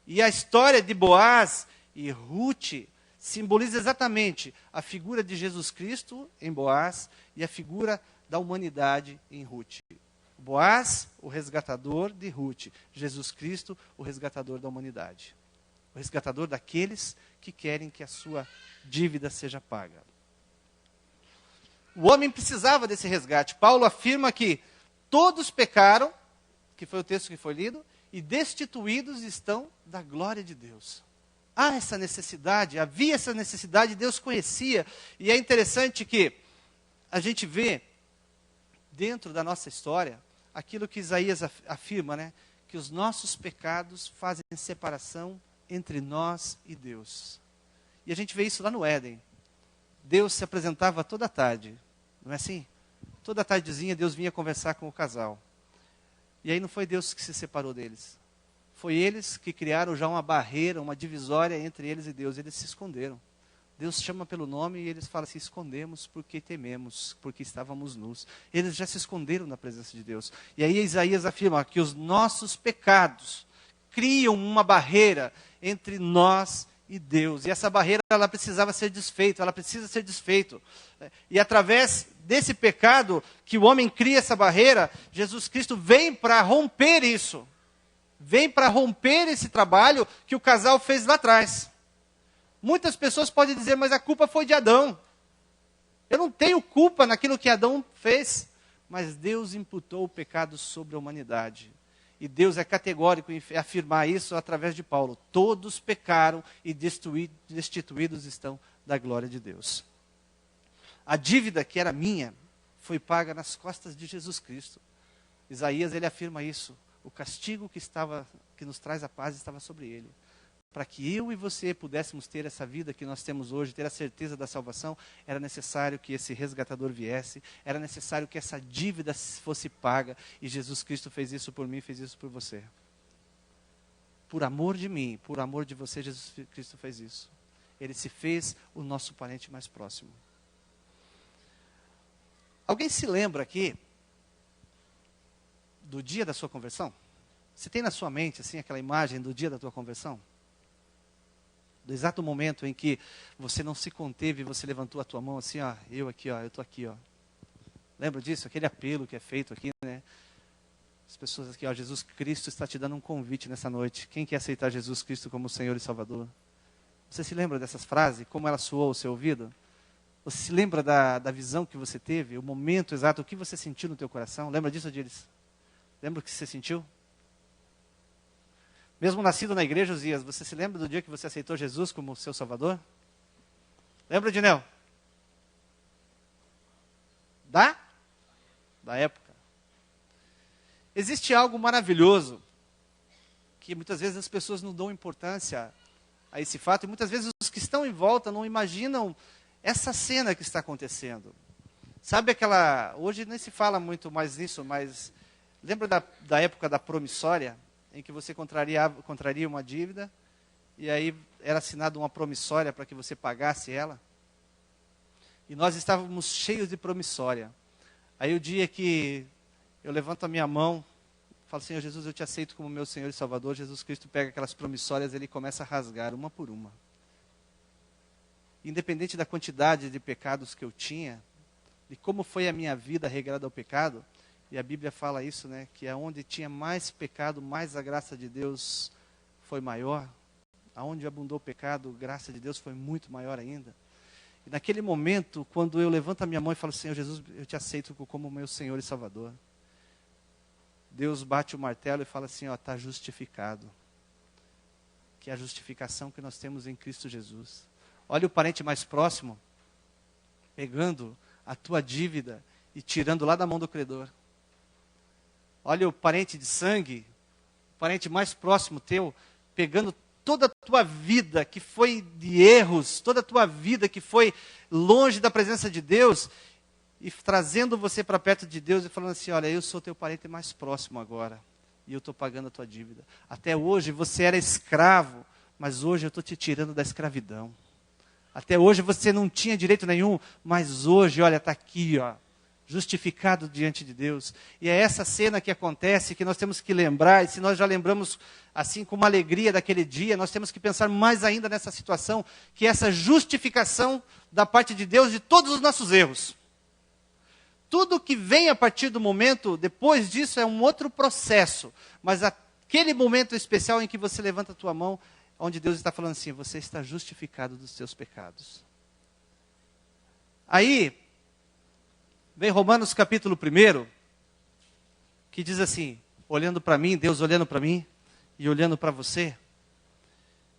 E a história de Boaz e Ruth simboliza exatamente a figura de Jesus Cristo em Boaz e a figura da humanidade em Ruth. Boaz, o resgatador de Ruth. Jesus Cristo, o resgatador da humanidade. O resgatador daqueles que querem que a sua dívida seja paga. O homem precisava desse resgate. Paulo afirma que todos pecaram, que foi o texto que foi lido, e destituídos estão da glória de Deus. Há essa necessidade, havia essa necessidade, Deus conhecia. E é interessante que a gente vê, dentro da nossa história, aquilo que Isaías afirma, né? Que os nossos pecados fazem separação entre nós e Deus. E a gente vê isso lá no Éden. Deus se apresentava toda tarde, não é assim? Toda tardezinha Deus vinha conversar com o casal. E aí não foi Deus que se separou deles. Foi eles que criaram já uma barreira, uma divisória entre eles e Deus. Eles se esconderam. Deus chama pelo nome e eles falam assim, escondemos porque tememos, porque estávamos nus. Eles já se esconderam na presença de Deus. E aí Isaías afirma que os nossos pecados criam uma barreira entre nós e Deus. E essa barreira, ela precisava ser desfeita, ela precisa ser desfeita. E através desse pecado, que o homem cria essa barreira, Jesus Cristo vem para romper isso. Vem para romper esse trabalho que o casal fez lá atrás. Muitas pessoas podem dizer, mas a culpa foi de Adão. Eu não tenho culpa naquilo que Adão fez. Mas Deus imputou o pecado sobre a humanidade. E Deus é categórico em afirmar isso através de Paulo. Todos pecaram e destituídos estão da glória de Deus. A dívida que era minha foi paga nas costas de Jesus Cristo. Isaías, ele afirma isso. O castigo que nos traz a paz estava sobre ele. Para que eu e você pudéssemos ter essa vida que nós temos hoje, ter a certeza da salvação, era necessário que esse resgatador viesse, era necessário que essa dívida fosse paga, e Jesus Cristo fez isso por mim, fez isso por você. Por amor de mim, por amor de você, Jesus Cristo fez isso. Ele se fez o nosso parente mais próximo. Alguém se lembra aqui do dia da sua conversão? Você tem na sua mente assim aquela imagem do dia da tua conversão? Do exato momento em que você não se conteve e você levantou a tua mão assim, ó, eu estou aqui, ó. Lembra disso? Aquele apelo que é feito aqui, né? As pessoas aqui, ó, Jesus Cristo está te dando um convite nessa noite. Quem quer aceitar Jesus Cristo como Senhor e Salvador? Você se lembra dessas frases? Como ela soou ao seu ouvido? Você se lembra da visão que você teve? O momento exato, o que você sentiu no teu coração? Lembra disso, Adílis? Lembra o que você sentiu? Mesmo nascido na igreja, Osias, você se lembra do dia que você aceitou Jesus como seu Salvador? Lembra, Dinel? Da época. Existe algo maravilhoso que muitas vezes as pessoas não dão importância a esse fato, e muitas vezes os que estão em volta não imaginam essa cena que está acontecendo. Sabe aquela... Hoje nem se fala muito mais nisso, mas lembra da época da promissória, em que você contraria uma dívida, e aí era assinada uma promissória para que você pagasse ela? E nós estávamos cheios de promissória. Aí o dia que eu levanto a minha mão, falo, Senhor Jesus, eu te aceito como meu Senhor e Salvador, Jesus Cristo pega aquelas promissórias, ele começa a rasgar uma por uma. Independente da quantidade de pecados que eu tinha, de como foi a minha vida regrada ao pecado, e a Bíblia fala isso, né? Que aonde tinha mais pecado, mais a graça de Deus foi maior. Aonde abundou o pecado, a graça de Deus foi muito maior ainda. E naquele momento, quando eu levanto a minha mão e falo, Senhor Jesus, eu te aceito como meu Senhor e Salvador. Deus bate o martelo e fala assim, ó, está justificado. Que é a justificação que nós temos em Cristo Jesus. Olha o parente mais próximo, pegando a tua dívida e tirando lá da mão do credor. Olha o parente de sangue, o parente mais próximo teu, pegando toda a tua vida que foi de erros, toda a tua vida que foi longe da presença de Deus, e trazendo você para perto de Deus e falando assim, olha, eu sou teu parente mais próximo agora, e eu estou pagando a tua dívida. Até hoje você era escravo, mas hoje eu estou te tirando da escravidão. Até hoje você não tinha direito nenhum, mas hoje, olha, está aqui, ó, justificado diante de Deus. E é essa cena que acontece, que nós temos que lembrar, e se nós já lembramos assim com uma alegria daquele dia, nós temos que pensar mais ainda nessa situação, que é essa justificação da parte de Deus de todos os nossos erros. Tudo que vem a partir do momento, depois disso, é um outro processo, mas aquele momento especial em que você levanta a tua mão, onde Deus está falando assim, você está justificado dos seus pecados. Aí, vem Romanos capítulo 1, que diz assim, olhando para mim, Deus olhando para mim e olhando para você.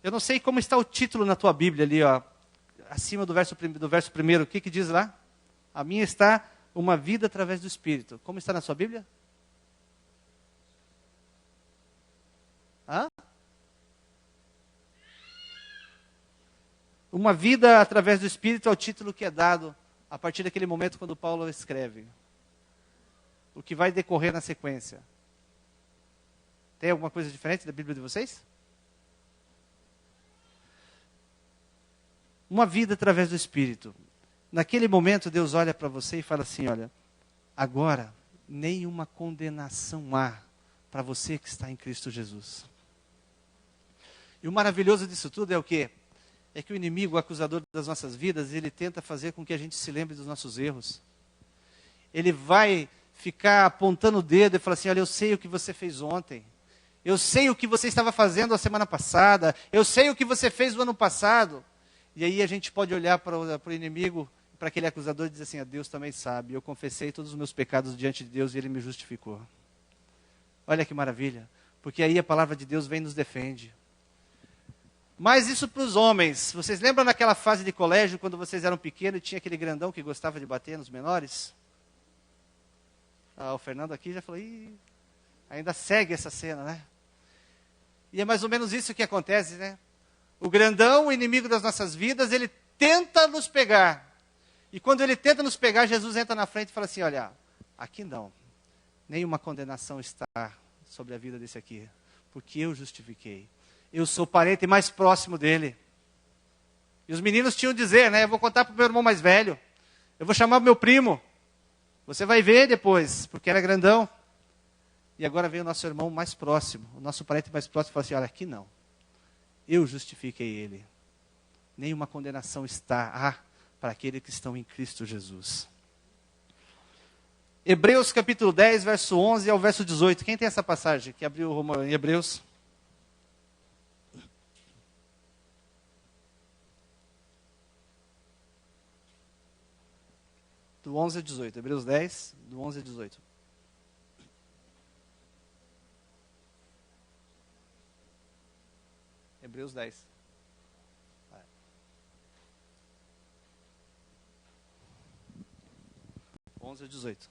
Eu não sei como está o título na tua Bíblia ali, ó, acima do verso 1, o que diz lá? A minha está, uma vida através do Espírito. Como está na sua Bíblia? Hã? Uma vida através do Espírito é o título que é dado a partir daquele momento quando Paulo escreve. O que vai decorrer na sequência. Tem alguma coisa diferente da Bíblia de vocês? Uma vida através do Espírito. Naquele momento Deus olha para você e fala assim, olha, agora nenhuma condenação há para você que está em Cristo Jesus. E o maravilhoso disso tudo é o quê? É que o inimigo, o acusador das nossas vidas, ele tenta fazer com que a gente se lembre dos nossos erros. Ele vai ficar apontando o dedo e falar assim, olha, eu sei o que você fez ontem. Eu sei o que você estava fazendo a semana passada. Eu sei o que você fez no ano passado. E aí a gente pode olhar para o inimigo, para aquele acusador e dizer assim, Deus também sabe, eu confessei todos os meus pecados diante de Deus e Ele me justificou. Olha que maravilha. Porque aí a palavra de Deus vem e nos defende. Mas isso para os homens. Vocês lembram naquela fase de colégio, quando vocês eram pequenos e tinha aquele grandão que gostava de bater nos menores? O Fernando aqui já falou, ainda segue essa cena, né? E é mais ou menos isso que acontece, né? O grandão, o inimigo das nossas vidas, ele tenta nos pegar. E quando ele tenta nos pegar, Jesus entra na frente e fala assim, olha, aqui não. Nenhuma condenação está sobre a vida desse aqui. Porque eu justifiquei. Eu sou o parente mais próximo dele. E os meninos tinham que dizer, né? Eu vou contar para o meu irmão mais velho. Eu vou chamar o meu primo. Você vai ver depois, porque era grandão. E agora vem o nosso irmão mais próximo, o nosso parente mais próximo, e fala assim, olha, aqui não. Eu justifiquei ele. Nenhuma condenação está para aqueles que estão em Cristo Jesus. Hebreus capítulo 10, verso 11 ao verso 18. Quem tem essa passagem que abriu em Hebreus? Do 11 a 18. Hebreus 10, do 11 a 18. Hebreus 10. 11 a 18.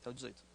Até o 18.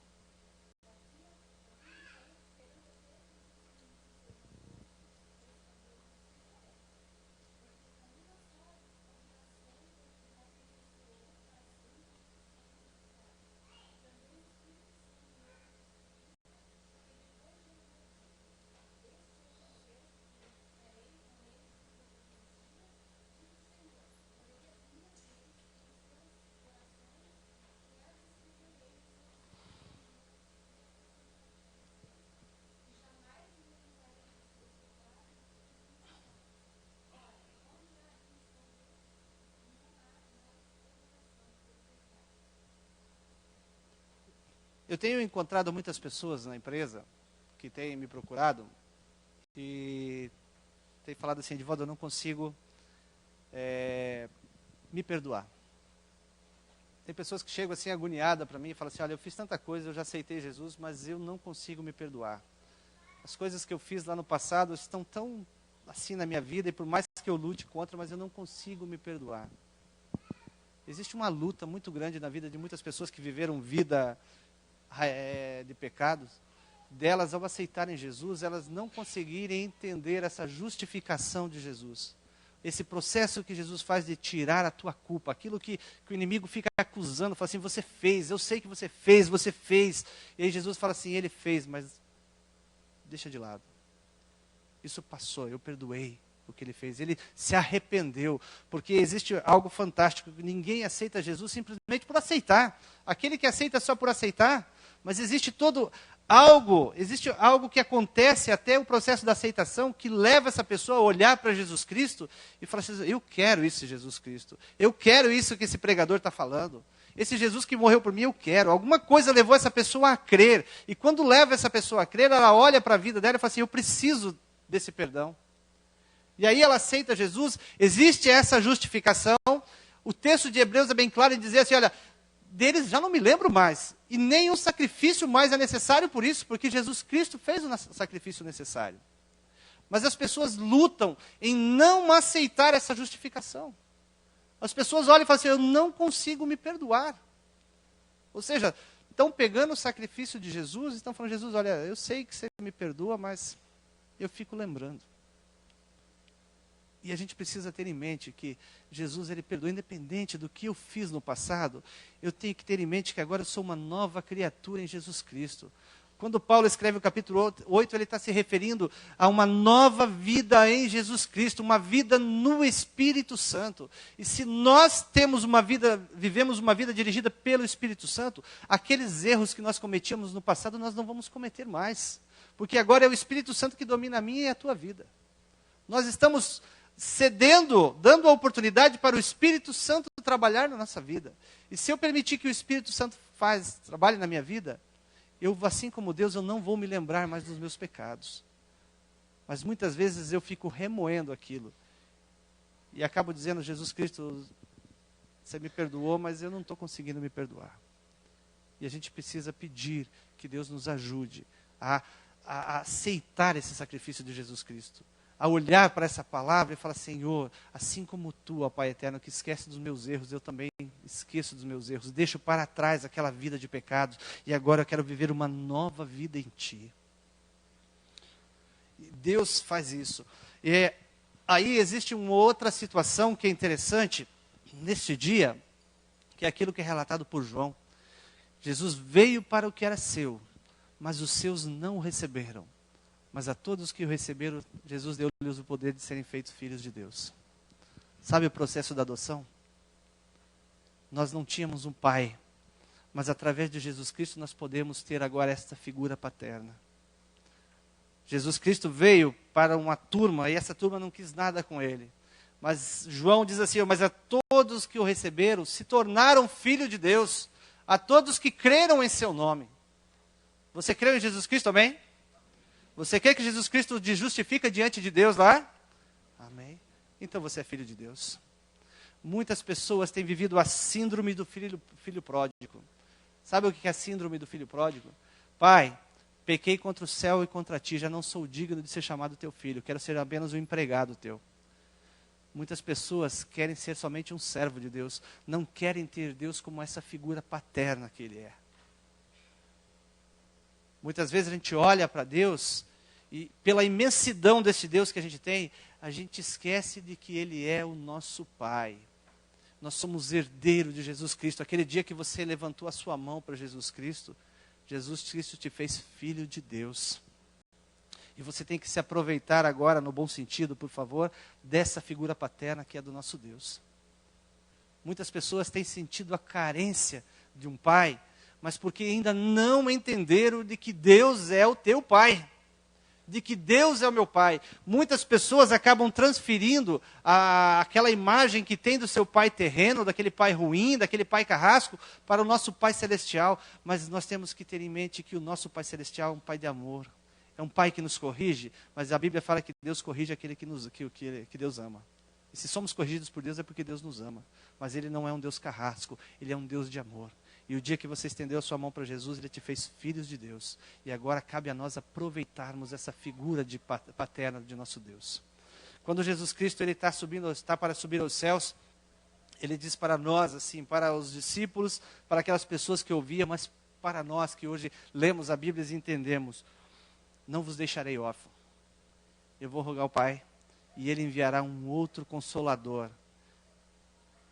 Eu tenho encontrado muitas pessoas na empresa que têm me procurado e têm falado assim, Edivaldo, eu não consigo me perdoar. Tem pessoas que chegam assim agoniadas para mim e falam assim, olha, eu fiz tanta coisa, eu já aceitei Jesus, mas eu não consigo me perdoar. As coisas que eu fiz lá no passado estão tão assim na minha vida e por mais que eu lute contra, mas eu não consigo me perdoar. Existe uma luta muito grande na vida de muitas pessoas que viveram vida de pecados, delas ao aceitarem Jesus, elas não conseguirem entender essa justificação de Jesus. Esse processo que Jesus faz de tirar a tua culpa, aquilo que o inimigo fica acusando, fala assim, você fez, eu sei que você fez. E aí Jesus fala assim, ele fez, mas deixa de lado. Isso passou, eu perdoei o que ele fez. Ele se arrependeu, porque existe algo fantástico, ninguém aceita Jesus simplesmente por aceitar. Aquele que aceita só por aceitar, mas existe algo que acontece até o processo da aceitação, que leva essa pessoa a olhar para Jesus Cristo e falar assim, eu quero isso, Jesus Cristo. Eu quero isso que esse pregador está falando. Esse Jesus que morreu por mim, eu quero. Alguma coisa levou essa pessoa a crer. E quando leva essa pessoa a crer, ela olha para a vida dela e fala assim, eu preciso desse perdão. E aí ela aceita Jesus, existe essa justificação. O texto de Hebreus é bem claro em dizer assim, olha, deles já não me lembro mais. E nenhum sacrifício mais é necessário por isso, porque Jesus Cristo fez o sacrifício necessário. Mas as pessoas lutam em não aceitar essa justificação. As pessoas olham e falam assim, eu não consigo me perdoar. Ou seja, estão pegando o sacrifício de Jesus e estão falando, Jesus, olha, eu sei que você me perdoa, mas eu fico lembrando. E a gente precisa ter em mente que Jesus, ele perdoa, independente do que eu fiz no passado, eu tenho que ter em mente que agora eu sou uma nova criatura em Jesus Cristo. Quando Paulo escreve o capítulo 8, ele está se referindo a uma nova vida em Jesus Cristo, uma vida no Espírito Santo. E se nós vivemos uma vida dirigida pelo Espírito Santo, aqueles erros que nós cometíamos no passado, nós não vamos cometer mais. Porque agora é o Espírito Santo que domina a minha e a tua vida. Nós estamos cedendo, dando a oportunidade para o Espírito Santo trabalhar na nossa vida. E se eu permitir que o Espírito Santo trabalhe na minha vida, eu, assim como Deus, eu não vou me lembrar mais dos meus pecados. Mas muitas vezes eu fico remoendo aquilo. e acabo dizendo, Jesus Cristo, você me perdoou, mas eu não estou conseguindo me perdoar. E a gente precisa pedir que Deus nos ajude a aceitar esse sacrifício de Jesus Cristo. A olhar para essa palavra e falar, Senhor, assim como Tu, ó Pai eterno, que esquece dos meus erros, eu também esqueço dos meus erros. Deixo para trás aquela vida de pecados e agora eu quero viver uma nova vida em Ti. E Deus faz isso. E aí existe uma outra situação que é interessante neste dia, que é aquilo que é relatado por João. Jesus veio para o que era seu, mas os seus não o receberam. Mas a todos que o receberam, Jesus deu-lhes o poder de serem feitos filhos de Deus. Sabe o processo da adoção? Nós não tínhamos um pai, mas através de Jesus Cristo nós podemos ter agora esta figura paterna. Jesus Cristo veio para uma turma e essa turma não quis nada com ele. Mas João diz assim, mas a todos que o receberam se tornaram filhos de Deus, a todos que creram em seu nome. Você creu em Jesus Cristo, amém? Você quer que Jesus Cristo te justifica diante de Deus lá? Amém. Então você é filho de Deus. Muitas pessoas têm vivido a síndrome do filho pródigo. Sabe o que é a síndrome do filho pródigo? Pai, pequei contra o céu e contra ti, já não sou digno de ser chamado teu filho, quero ser apenas um empregado teu. Muitas pessoas querem ser somente um servo de Deus, não querem ter Deus como essa figura paterna que Ele é. Muitas vezes a gente olha para Deus e pela imensidão desse Deus que a gente tem, a gente esquece de que Ele é o nosso Pai. Nós somos herdeiros de Jesus Cristo. Aquele dia que você levantou a sua mão para Jesus Cristo te fez filho de Deus. E você tem que se aproveitar agora, no bom sentido, por favor, dessa figura paterna que é do nosso Deus. Muitas pessoas têm sentido a carência de um pai, mas porque ainda não entenderam de que Deus é o teu pai. De que Deus é o meu pai. Muitas pessoas acabam transferindo aquela imagem que tem do seu pai terreno, daquele pai ruim, daquele pai carrasco, para o nosso pai celestial. Mas nós temos que ter em mente que o nosso pai celestial é um pai de amor. É um pai que nos corrige, mas a Bíblia fala que Deus corrige aquele que Deus ama. E se somos corrigidos por Deus é porque Deus nos ama. Mas Ele não é um Deus carrasco, Ele é um Deus de amor. E o dia que você estendeu a sua mão para Jesus, Ele te fez filhos de Deus. E agora cabe a nós aproveitarmos essa figura paterna de nosso Deus. Quando Jesus Cristo está para subir aos céus, Ele diz para nós, assim, para os discípulos, para aquelas pessoas que ouviam, mas para nós que hoje lemos a Bíblia e entendemos, não vos deixarei órfão. Eu vou rogar ao Pai, e Ele enviará um outro Consolador.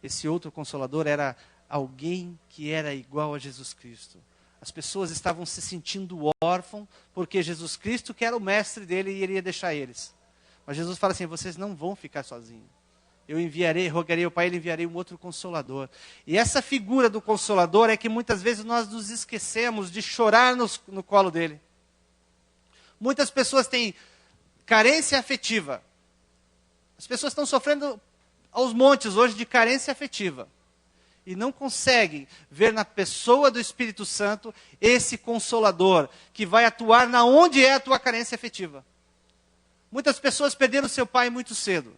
Esse outro Consolador era alguém que era igual a Jesus Cristo. As pessoas estavam se sentindo órfãos, porque Jesus Cristo, que era o mestre dele, iria deixar eles. Mas Jesus fala assim, vocês não vão ficar sozinhos. Eu rogarei ao Pai, Ele enviarei um outro Consolador. E essa figura do Consolador é que muitas vezes nós nos esquecemos de chorar no colo dele. Muitas pessoas têm carência afetiva. As pessoas estão sofrendo aos montes hoje de carência afetiva. E não conseguem ver na pessoa do Espírito Santo esse Consolador que vai atuar na onde é a tua carência afetiva. Muitas pessoas perderam seu pai muito cedo.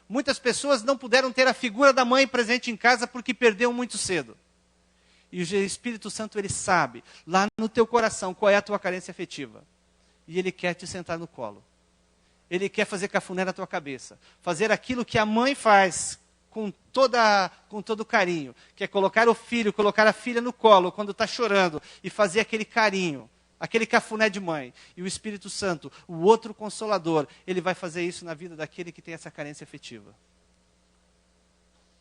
Muitas pessoas não puderam ter a figura da mãe presente em casa porque perderam muito cedo. E o Espírito Santo, Ele sabe, lá no teu coração, qual é a tua carência afetiva. E Ele quer te sentar no colo. Ele quer fazer cafuné na tua cabeça. Fazer aquilo que a mãe faz com todo carinho, que é colocar o filho, colocar a filha no colo quando está chorando e fazer aquele carinho, aquele cafuné de mãe. E o Espírito Santo, o outro Consolador, ele vai fazer isso na vida daquele que tem essa carência afetiva.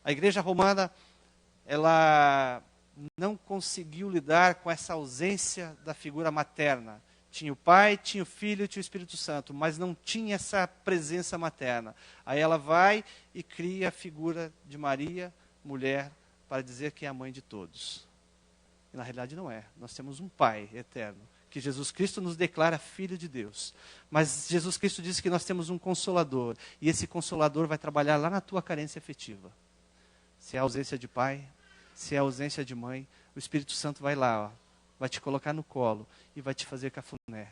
A igreja romana, ela não conseguiu lidar com essa ausência da figura materna. Tinha o Pai, tinha o Filho, tinha o Espírito Santo, mas não tinha essa presença materna. Aí ela vai e cria a figura de Maria, mulher, para dizer que é a mãe de todos. E na realidade não é. Nós temos um Pai eterno, que Jesus Cristo nos declara filho de Deus. Mas Jesus Cristo disse que nós temos um Consolador, e esse Consolador vai trabalhar lá na tua carência afetiva. Se é ausência de pai, se é ausência de mãe, o Espírito Santo vai lá, vai te colocar no colo e vai te fazer cafuné.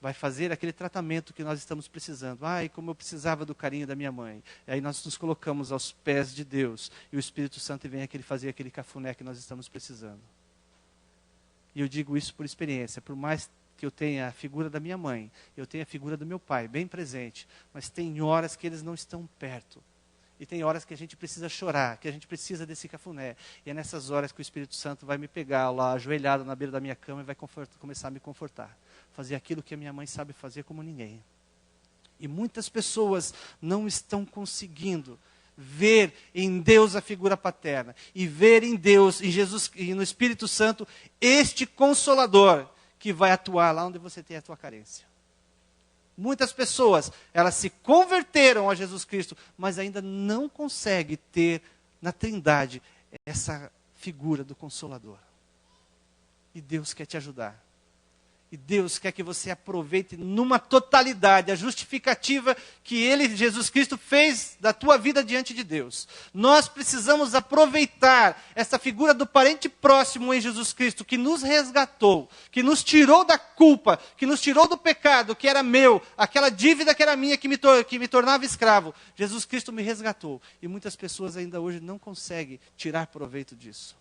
vai fazer aquele tratamento que nós estamos precisando. Ai, como eu precisava do carinho da minha mãe. E aí nós nos colocamos aos pés de Deus, e o Espírito Santo vem fazer aquele cafuné que nós estamos precisando. E eu digo isso por experiência, por mais que eu tenha a figura da minha mãe, eu tenho a figura do meu pai, bem presente, mas tem horas que eles não estão perto. E tem horas que a gente precisa chorar, que a gente precisa desse cafuné. E é nessas horas que o Espírito Santo vai me pegar lá, ajoelhado na beira da minha cama, e vai começar a me confortar. Fazer aquilo que a minha mãe sabe fazer como ninguém. E muitas pessoas não estão conseguindo ver em Deus a figura paterna. E ver em Deus, em Jesus e no Espírito Santo, este Consolador que vai atuar lá onde você tem a tua carência. Muitas pessoas, elas se converteram a Jesus Cristo, mas ainda não conseguem ter na Trindade essa figura do Consolador. E Deus quer te ajudar. E Deus quer que você aproveite numa totalidade a justificativa que Ele, Jesus Cristo, fez da tua vida diante de Deus. Nós precisamos aproveitar essa figura do parente próximo em Jesus Cristo, que nos resgatou, que nos tirou da culpa, que nos tirou do pecado, que era meu, aquela dívida que era minha, que me tornava escravo. Jesus Cristo me resgatou. E muitas pessoas ainda hoje não conseguem tirar proveito disso.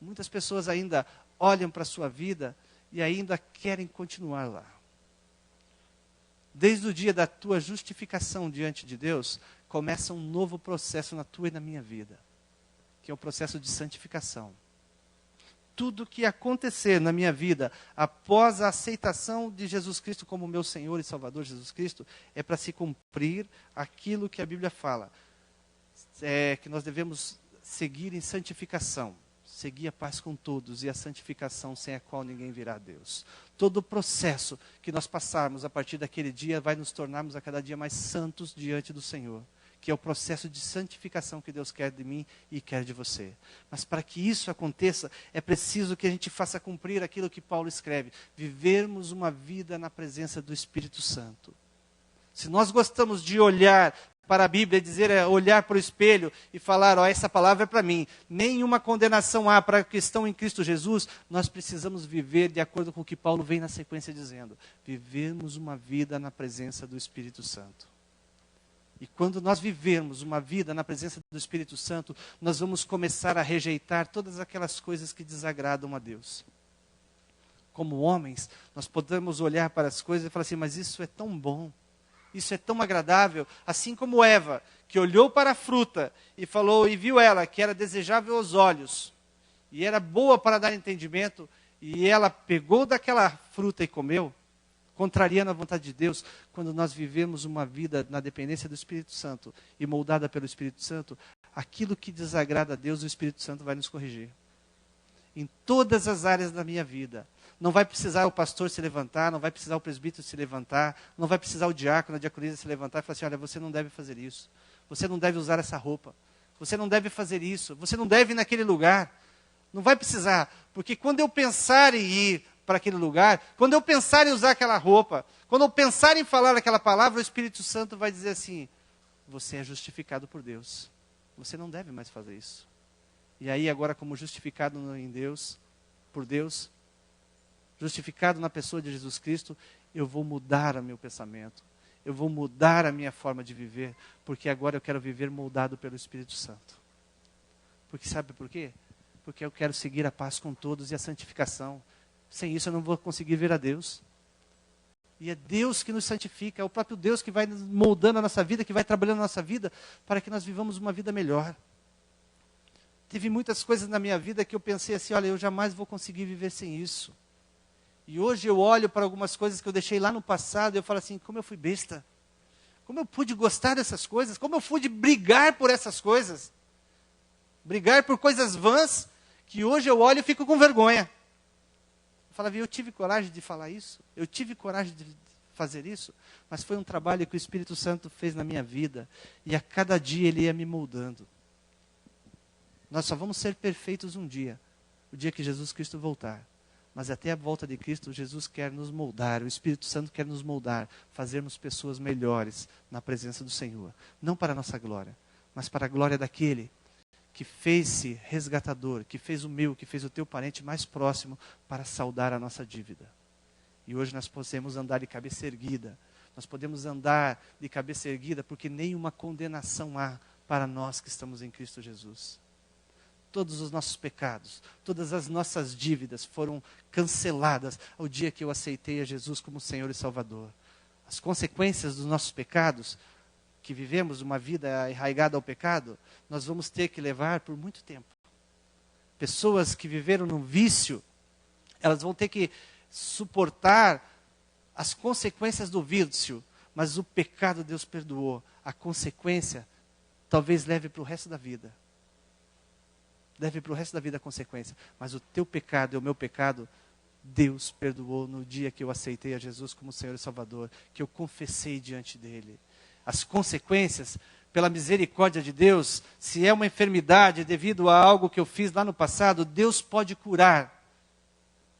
Muitas pessoas ainda olham para a sua vida e ainda querem continuar lá. Desde o dia da tua justificação diante de Deus, começa um novo processo na tua e na minha vida, que é o processo de santificação. Tudo que acontecer na minha vida após a aceitação de Jesus Cristo como meu Senhor e Salvador Jesus Cristo, é para se cumprir aquilo que a Bíblia fala, que nós devemos seguir em santificação. Seguir a paz com todos e a santificação sem a qual ninguém virá a Deus. Todo o processo que nós passarmos a partir daquele dia vai nos tornarmos a cada dia mais santos diante do Senhor, que é o processo de santificação que Deus quer de mim e quer de você. Mas para que isso aconteça, é preciso que a gente faça cumprir aquilo que Paulo escreve, vivermos uma vida na presença do Espírito Santo. Se nós gostamos de olhar para a Bíblia e dizer, olhar para o espelho e falar, essa palavra é para mim. Nenhuma condenação há para que estão em Cristo Jesus. Nós precisamos viver de acordo com o que Paulo vem na sequência dizendo. Vivermos uma vida na presença do Espírito Santo. E quando nós vivermos uma vida na presença do Espírito Santo, nós vamos começar a rejeitar todas aquelas coisas que desagradam a Deus. Como homens, nós podemos olhar para as coisas e falar assim, mas isso é tão bom. Isso é tão agradável, assim como Eva, que olhou para a fruta e falou e viu ela que era desejável aos olhos e era boa para dar entendimento, e ela pegou daquela fruta e comeu, contrariando a vontade de Deus. Quando nós vivemos uma vida na dependência do Espírito Santo e moldada pelo Espírito Santo, aquilo que desagrada a Deus, o Espírito Santo vai nos corrigir. Em todas as áreas da minha vida. Não vai precisar o pastor se levantar, não vai precisar o presbítero se levantar, não vai precisar o diácono, a diaconisa se levantar e falar assim, olha, você não deve fazer isso, você não deve usar essa roupa, você não deve fazer isso, você não deve ir naquele lugar. Não vai precisar, porque quando eu pensar em ir para aquele lugar, quando eu pensar em usar aquela roupa, quando eu pensar em falar aquela palavra, o Espírito Santo vai dizer assim, você é justificado por Deus, você não deve mais fazer isso. E aí agora, como justificado em Deus, por Deus, justificado na pessoa de Jesus Cristo, eu vou mudar o meu pensamento, eu vou mudar a minha forma de viver, porque agora eu quero viver moldado pelo Espírito Santo. Porque sabe por quê? Porque eu quero seguir a paz com todos e a santificação. Sem isso eu não vou conseguir ver a Deus. E é Deus que nos santifica, é o próprio Deus que vai moldando a nossa vida, que vai trabalhando a nossa vida, para que nós vivamos uma vida melhor. Teve muitas coisas na minha vida que eu pensei assim, olha, eu jamais vou conseguir viver sem isso. E hoje eu olho para algumas coisas que eu deixei lá no passado e eu falo assim, como eu fui besta. Como eu pude gostar dessas coisas? Como eu pude brigar por essas coisas? Brigar por coisas vãs que hoje eu olho e fico com vergonha. Eu falava, eu tive coragem de falar isso? Eu tive coragem de fazer isso? Mas foi um trabalho que o Espírito Santo fez na minha vida. E a cada dia ele ia me moldando. Nós só vamos ser perfeitos um dia. O dia que Jesus Cristo voltar. Mas até a volta de Cristo, Jesus quer nos moldar, o Espírito Santo quer nos moldar, fazermos pessoas melhores na presença do Senhor. Não para a nossa glória, mas para a glória daquele que fez-se resgatador, que fez o meu, que fez o teu parente mais próximo para saldar a nossa dívida. E hoje nós podemos andar de cabeça erguida. Nós podemos andar de cabeça erguida porque nenhuma condenação há para nós que estamos em Cristo Jesus. Todos os nossos pecados, todas as nossas dívidas foram canceladas ao dia que eu aceitei a Jesus como Senhor e Salvador. As consequências dos nossos pecados, que vivemos uma vida arraigada ao pecado, nós vamos ter que levar por muito tempo. Pessoas que viveram num vício, elas vão ter que suportar as consequências do vício, mas o pecado Deus perdoou. A consequência talvez leve para o resto da vida. Leve para o resto da vida a consequência. Mas o teu pecado e o meu pecado, Deus perdoou no dia que eu aceitei a Jesus como Senhor e Salvador, que eu confessei diante dele. As consequências, pela misericórdia de Deus, se é uma enfermidade devido a algo que eu fiz lá no passado, Deus pode curar.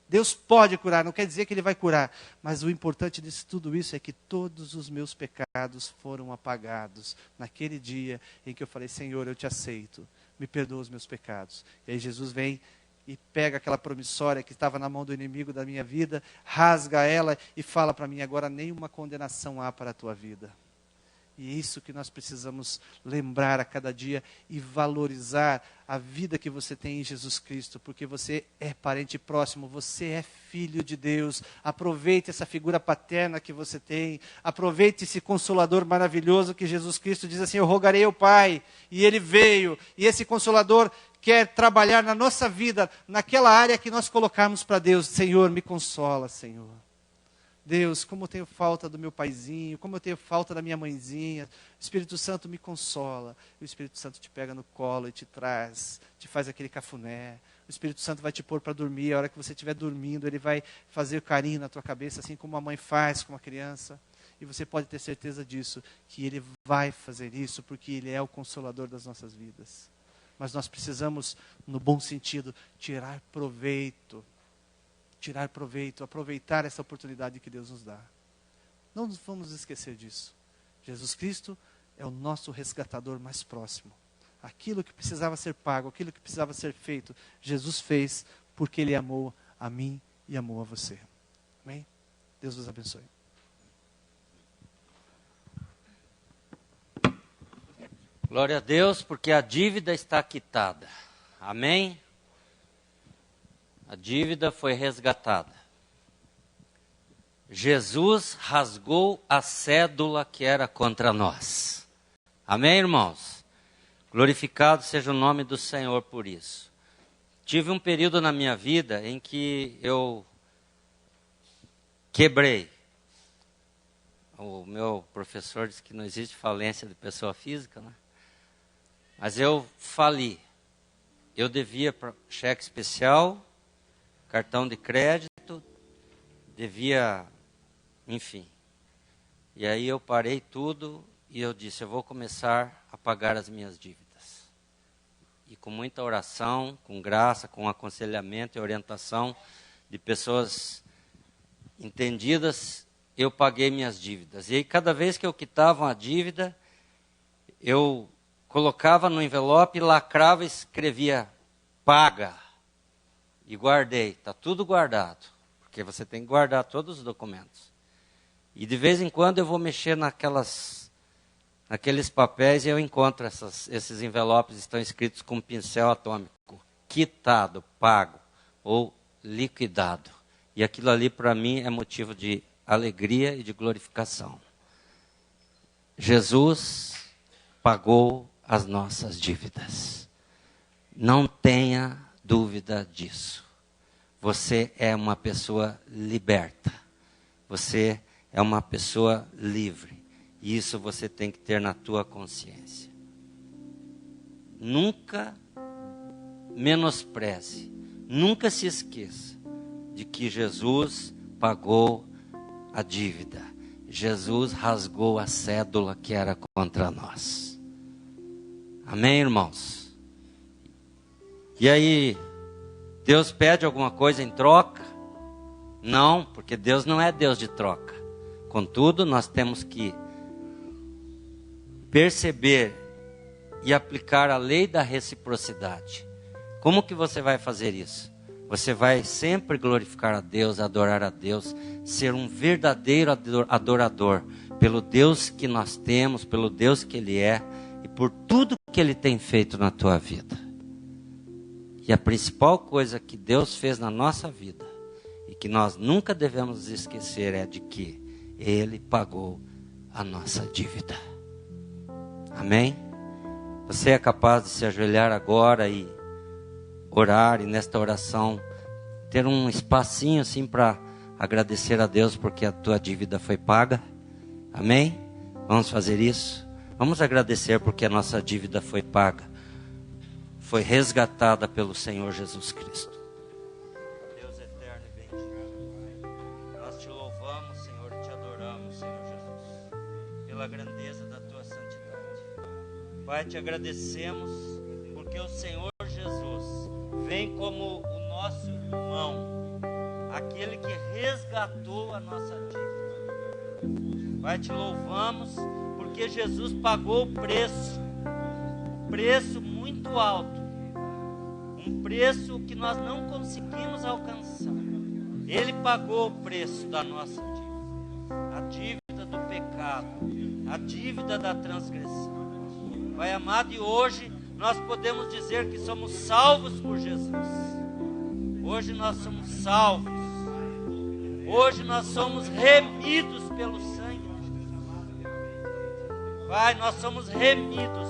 Deus pode curar, não quer dizer que Ele vai curar. Mas o importante disso tudo isso é que todos os meus pecados foram apagados naquele dia em que eu falei, Senhor, eu te aceito, me perdoa os meus pecados. E aí Jesus vem e pega aquela promissória que estava na mão do inimigo da minha vida, rasga ela e fala para mim, agora nenhuma condenação há para a tua vida. E é isso que nós precisamos lembrar a cada dia e valorizar a vida que você tem em Jesus Cristo, porque você é parente próximo, você é filho de Deus. Aproveite essa figura paterna que você tem, aproveite esse Consolador maravilhoso que Jesus Cristo diz assim, eu rogarei ao Pai, e Ele veio, e esse Consolador quer trabalhar na nossa vida, naquela área que nós colocarmos para Deus. Senhor, me consola, Senhor. Deus, como eu tenho falta do meu paizinho, como eu tenho falta da minha mãezinha, o Espírito Santo me consola. E o Espírito Santo te pega no colo e te traz, te faz aquele cafuné. O Espírito Santo vai te pôr para dormir, a hora que você estiver dormindo, Ele vai fazer carinho na tua cabeça, assim como a mãe faz com uma criança. E você pode ter certeza disso, que Ele vai fazer isso, porque Ele é o Consolador das nossas vidas. Mas nós precisamos, no bom sentido, tirar proveito, aproveitar essa oportunidade que Deus nos dá. Não nos vamos esquecer disso. Jesus Cristo é o nosso resgatador mais próximo. Aquilo que precisava ser pago, aquilo que precisava ser feito, Jesus fez porque Ele amou a mim e amou a você. Amém? Deus vos abençoe. Glória a Deus, porque a dívida está quitada. Amém? A dívida foi resgatada. Jesus rasgou a cédula que era contra nós. Amém, irmãos? Glorificado seja o nome do Senhor por isso. Tive um período na minha vida em que eu quebrei. O meu professor disse que não existe falência de pessoa física, né? Mas eu fali. Eu devia cheque especial, cartão de crédito, devia, enfim. E aí eu parei tudo e eu disse, eu vou começar a pagar as minhas dívidas. E com muita oração, com graça, com aconselhamento e orientação de pessoas entendidas, eu paguei minhas dívidas. E aí cada vez que eu quitava uma dívida, eu colocava no envelope, lacrava e escrevia, paga. E guardei, está tudo guardado, porque você tem que guardar todos os documentos. E de vez em quando eu vou mexer naqueles papéis e eu encontro esses envelopes, estão escritos com pincel atômico, quitado, pago ou liquidado. E aquilo ali para mim é motivo de alegria e de glorificação. Jesus pagou as nossas dívidas. Não tenha dúvida disso. Você é uma pessoa liberta. Você é uma pessoa livre. E isso você tem que ter na tua consciência. Nunca menospreze, nunca se esqueça de que Jesus pagou a dívida. Jesus rasgou a cédula que era contra nós. Amém, irmãos? E aí, Deus pede alguma coisa em troca? Não, porque Deus não é Deus de troca. Contudo, nós temos que perceber e aplicar a lei da reciprocidade. Como que você vai fazer isso? Você vai sempre glorificar a Deus, adorar a Deus, ser um verdadeiro adorador pelo Deus que nós temos, pelo Deus que Ele é e por tudo que Ele tem feito na tua vida. E a principal coisa que Deus fez na nossa vida e que nós nunca devemos esquecer é de que Ele pagou a nossa dívida. Amém? Você é capaz de se ajoelhar agora e orar, e nesta oração ter um espacinho assim para agradecer a Deus porque a tua dívida foi paga? Amém? Vamos fazer isso? Vamos agradecer porque a nossa dívida foi paga, foi resgatada pelo Senhor Jesus Cristo. Deus eterno e bendito, nós te louvamos, Senhor, e te adoramos, Senhor Jesus, pela grandeza da tua santidade. Pai, te agradecemos porque o Senhor Jesus vem como o nosso irmão, aquele que resgatou a nossa dívida. Pai, te louvamos porque Jesus pagou o preço muito alto, um preço que nós não conseguimos alcançar. Ele pagou o preço da nossa dívida, a dívida do pecado, a dívida da transgressão. Pai amado, e hoje nós podemos dizer que somos salvos por Jesus. Hoje nós somos salvos. Hoje nós somos remidos pelo sangue de Jesus. Pai, nós somos remidos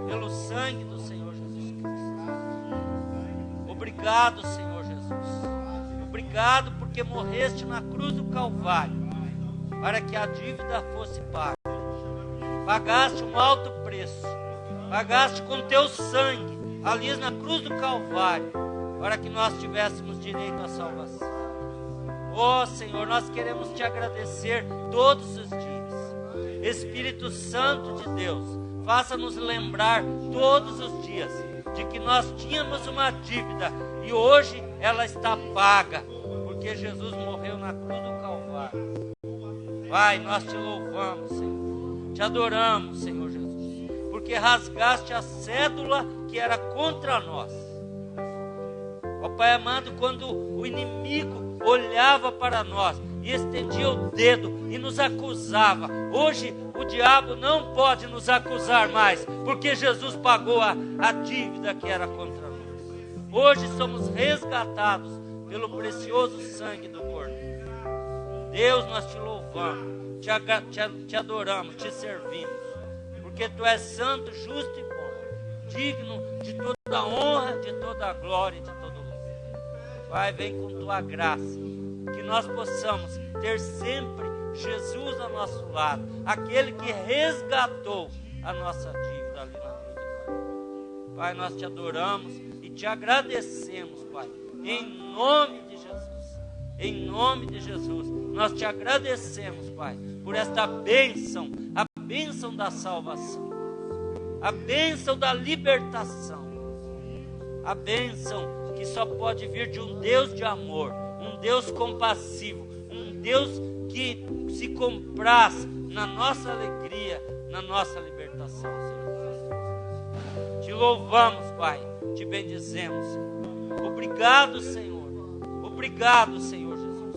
pelo sangue do Senhor Jesus Cristo. Obrigado, Senhor Jesus. Obrigado porque morreste na cruz do Calvário para que a dívida fosse paga. Pagaste um alto preço. Pagaste com teu sangue ali na cruz do Calvário para que nós tivéssemos direito à salvação. Oh Senhor, nós queremos te agradecer todos os dias. Espírito Santo de Deus, faça-nos lembrar todos os dias de que nós tínhamos uma dívida e hoje ela está paga, porque Jesus morreu na cruz do Calvário. Pai, nós te louvamos, Senhor, te adoramos, Senhor Jesus, porque rasgaste a cédula que era contra nós. Ó Pai amado, quando o inimigo olhava para nós e estendia o dedo e nos acusava, hoje o diabo não pode nos acusar mais, porque Jesus pagou a dívida que era contra nós. Hoje somos resgatados pelo precioso sangue do Cordeiro. Deus, nós te louvamos, te adoramos, te servimos, porque tu és santo, justo e bom, digno de toda a honra, de toda a glória e de todo louvor. Pai, vem com tua graça, que nós possamos ter sempre Jesus ao nosso lado, aquele que resgatou a nossa dívida ali na cruz do Calvário. Pai, nós te adoramos e te agradecemos, Pai, em nome de Jesus. Em nome de Jesus, nós te agradecemos, Pai, por esta bênção, a bênção da salvação, a bênção da libertação, a bênção que só pode vir de um Deus de amor, um Deus compassivo, um Deus que se compraz na nossa alegria, na nossa libertação, Senhor. Te louvamos, Pai, te bendizemos, Senhor. Obrigado, Senhor. Obrigado, Senhor Jesus.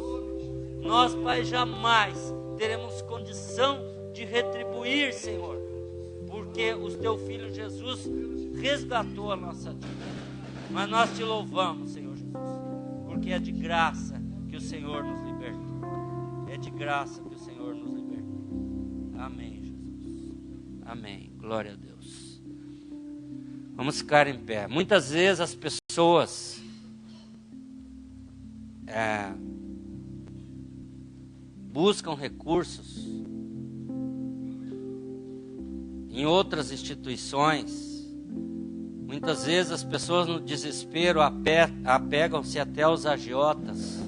Nós, Pai, jamais teremos condição de retribuir, Senhor, porque o teu Filho Jesus resgatou a nossa dívida. Mas nós te louvamos, Senhor Jesus, porque é de graça que o Senhor nos libertou. É de graça que o Senhor nos libertou. Amém, Jesus. Amém. Glória a Deus. Vamos ficar em pé. Muitas vezes as pessoas buscam recursos em outras instituições. Muitas vezes as pessoas no desespero apegam-se até aos agiotas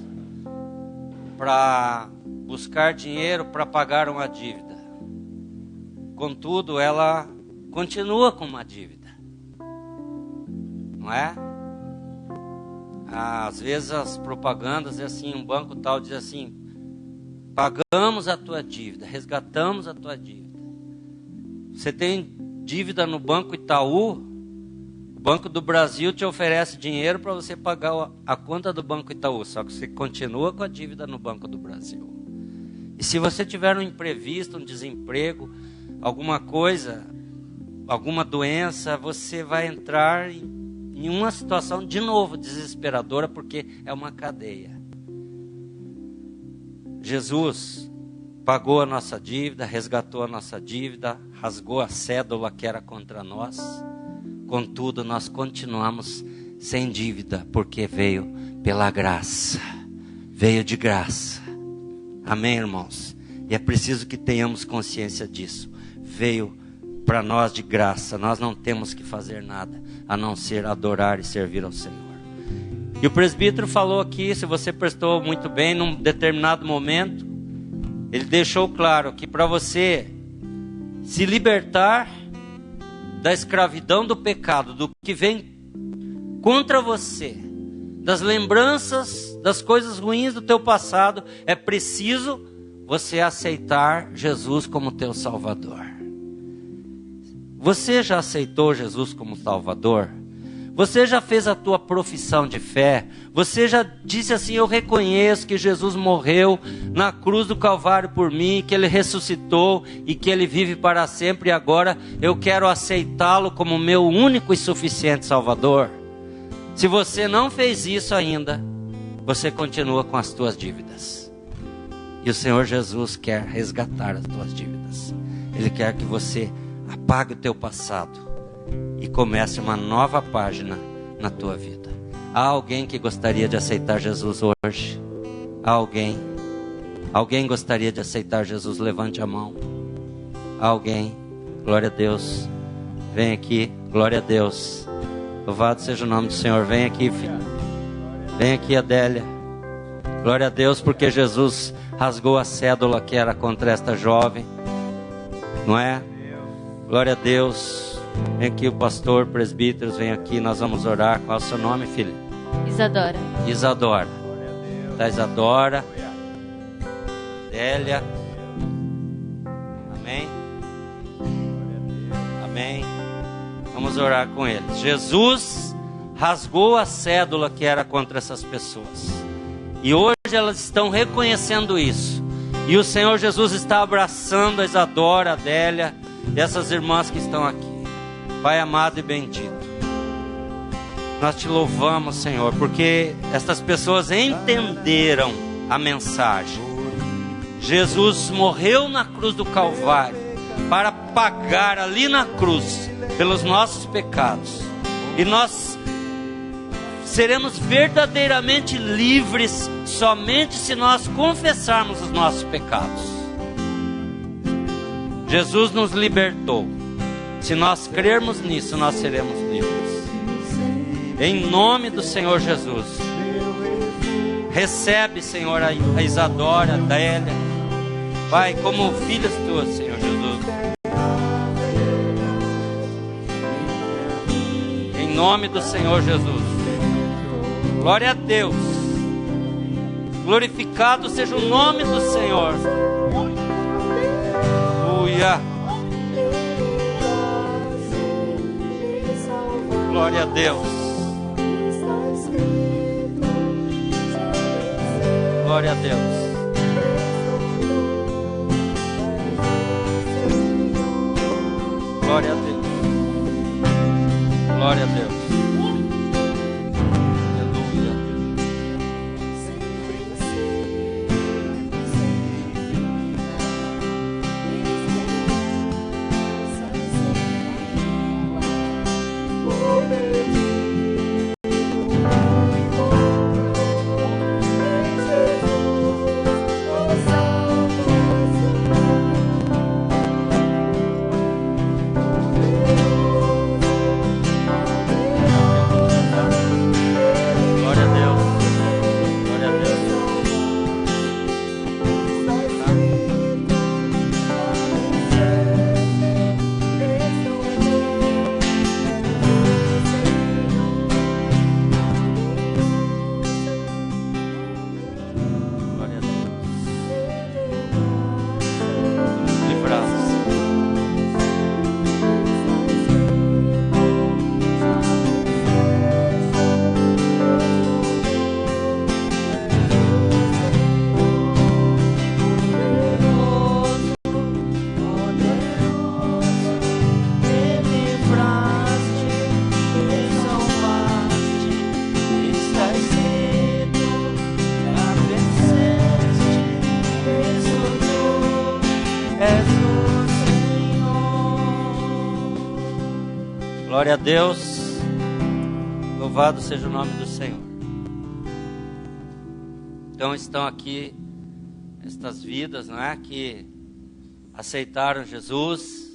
para buscar dinheiro para pagar uma dívida. Contudo, ela continua com uma dívida, não é? Às vezes as propagandas é assim, um banco tal diz assim: pagamos a tua dívida, resgatamos a tua dívida. Você tem dívida no Banco Itaú? O Banco do Brasil te oferece dinheiro para você pagar a conta do Banco Itaú, só que você continua com a dívida no Banco do Brasil. E se você tiver um imprevisto, um desemprego, alguma coisa, alguma doença, você vai entrar em uma situação de novo desesperadora, porque é uma cadeia. Jesus pagou a nossa dívida, resgatou a nossa dívida, rasgou a cédula que era contra nós. Contudo, nós continuamos sem dívida, porque veio pela graça, veio de graça. Amém, irmãos? E é preciso que tenhamos consciência disso. Veio para nós de graça, nós não temos que fazer nada, a não ser adorar e servir ao Senhor. E o presbítero falou aqui, se você prestou muito bem, num determinado momento, ele deixou claro que para você se libertar da escravidão do pecado, do que vem contra você, das lembranças, das coisas ruins do teu passado, é preciso você aceitar Jesus como teu Salvador. Você já aceitou Jesus como Salvador? Você já fez a tua profissão de fé? Você já disse assim: eu reconheço que Jesus morreu na cruz do Calvário por mim, que Ele ressuscitou e que Ele vive para sempre, e agora eu quero aceitá-lo como meu único e suficiente Salvador? Se você não fez isso ainda, você continua com as tuas dívidas. E o Senhor Jesus quer resgatar as tuas dívidas. Ele quer que você apague o teu passado e comece uma nova página na tua vida. Há alguém que gostaria de aceitar Jesus hoje? Há alguém? Alguém gostaria de aceitar Jesus? Levante a mão. Há alguém? Glória a Deus. Vem aqui. Glória a Deus. Louvado seja o nome do Senhor. Vem aqui, filho. Vem aqui, Adélia. Glória a Deus, porque Jesus rasgou a cédula que era contra esta jovem. Não é? Glória a Deus. Vem aqui o pastor, presbíteros, vem aqui, nós vamos orar. Qual é o seu nome, filha? Isadora. Isadora. Tá, Isadora. Adélia. Amém? Amém? Vamos orar com eles. Jesus rasgou a cédula que era contra essas pessoas. E hoje elas estão reconhecendo isso. E o Senhor Jesus está abraçando a Isadora, a Adélia e essas irmãs que estão aqui. Pai amado e bendito, nós te louvamos, Senhor, porque estas pessoas entenderam a mensagem. Jesus morreu na cruz do Calvário para pagar ali na cruz pelos nossos pecados. E nós seremos verdadeiramente livres somente se nós confessarmos os nossos pecados. Jesus nos libertou. Se nós crermos nisso, nós seremos livres. Em nome do Senhor Jesus. Recebe, Senhor, a Isadora, a Adélia, Pai, como filhas tuas, Senhor Jesus. Em nome do Senhor Jesus. Glória a Deus. Glorificado seja o nome do Senhor. Aleluia. Glória a Deus. Glória a Deus. Glória a Deus. Glória a Deus. Aleluia. Glória a Deus. Louvado seja o nome do Senhor. Então estão aqui estas vidas, não é? Que aceitaram Jesus,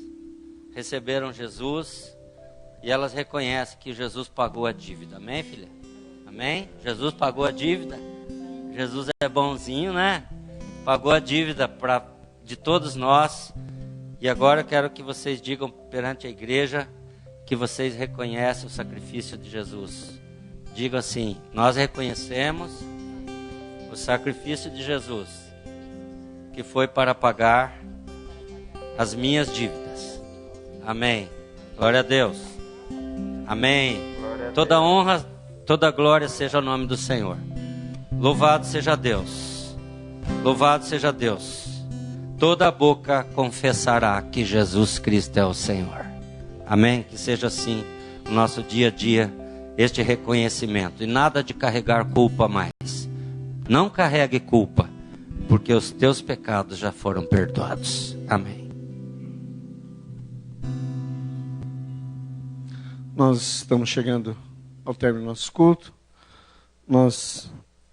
receberam Jesus, e elas reconhecem que Jesus pagou a dívida. Amém, filha? Amém? Jesus pagou a dívida. Jesus é bonzinho, né? Pagou a dívida de todos nós. E agora eu quero que vocês digam perante a igreja que vocês reconhecem o sacrifício de Jesus. Digam assim: nós reconhecemos o sacrifício de Jesus, que foi para pagar as minhas dívidas. Amém. Glória a Deus. Amém. Toda honra, toda glória seja o nome do Senhor. Louvado seja Deus. Louvado seja Deus. Toda boca confessará que Jesus Cristo é o Senhor. Amém? Que seja assim no nosso dia a dia, este reconhecimento. E nada de carregar culpa mais. Não carregue culpa, porque os teus pecados já foram perdoados. Amém. Nós estamos chegando ao término do nosso culto. Nós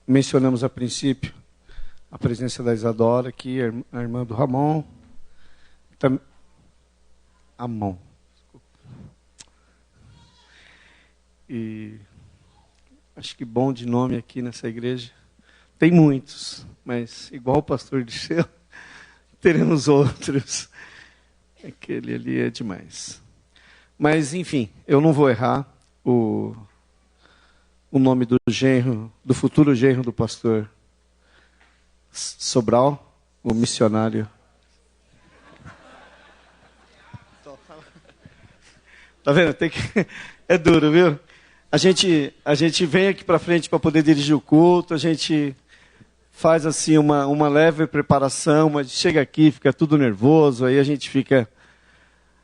mencionamos a princípio a presença da Isadora aqui, a irmã do Ramon. Amon. E acho que bom de nome aqui nessa igreja. Tem muitos, mas igual o pastor Dirceu, teremos outros. Aquele ali é demais. Mas, enfim, eu não vou errar o nome do genro, do futuro genro do pastor Sobral, o missionário. Tá vendo? É duro, viu? A gente vem aqui para frente para poder dirigir o culto, a gente faz assim uma leve preparação, mas chega aqui, fica tudo nervoso, aí a gente fica...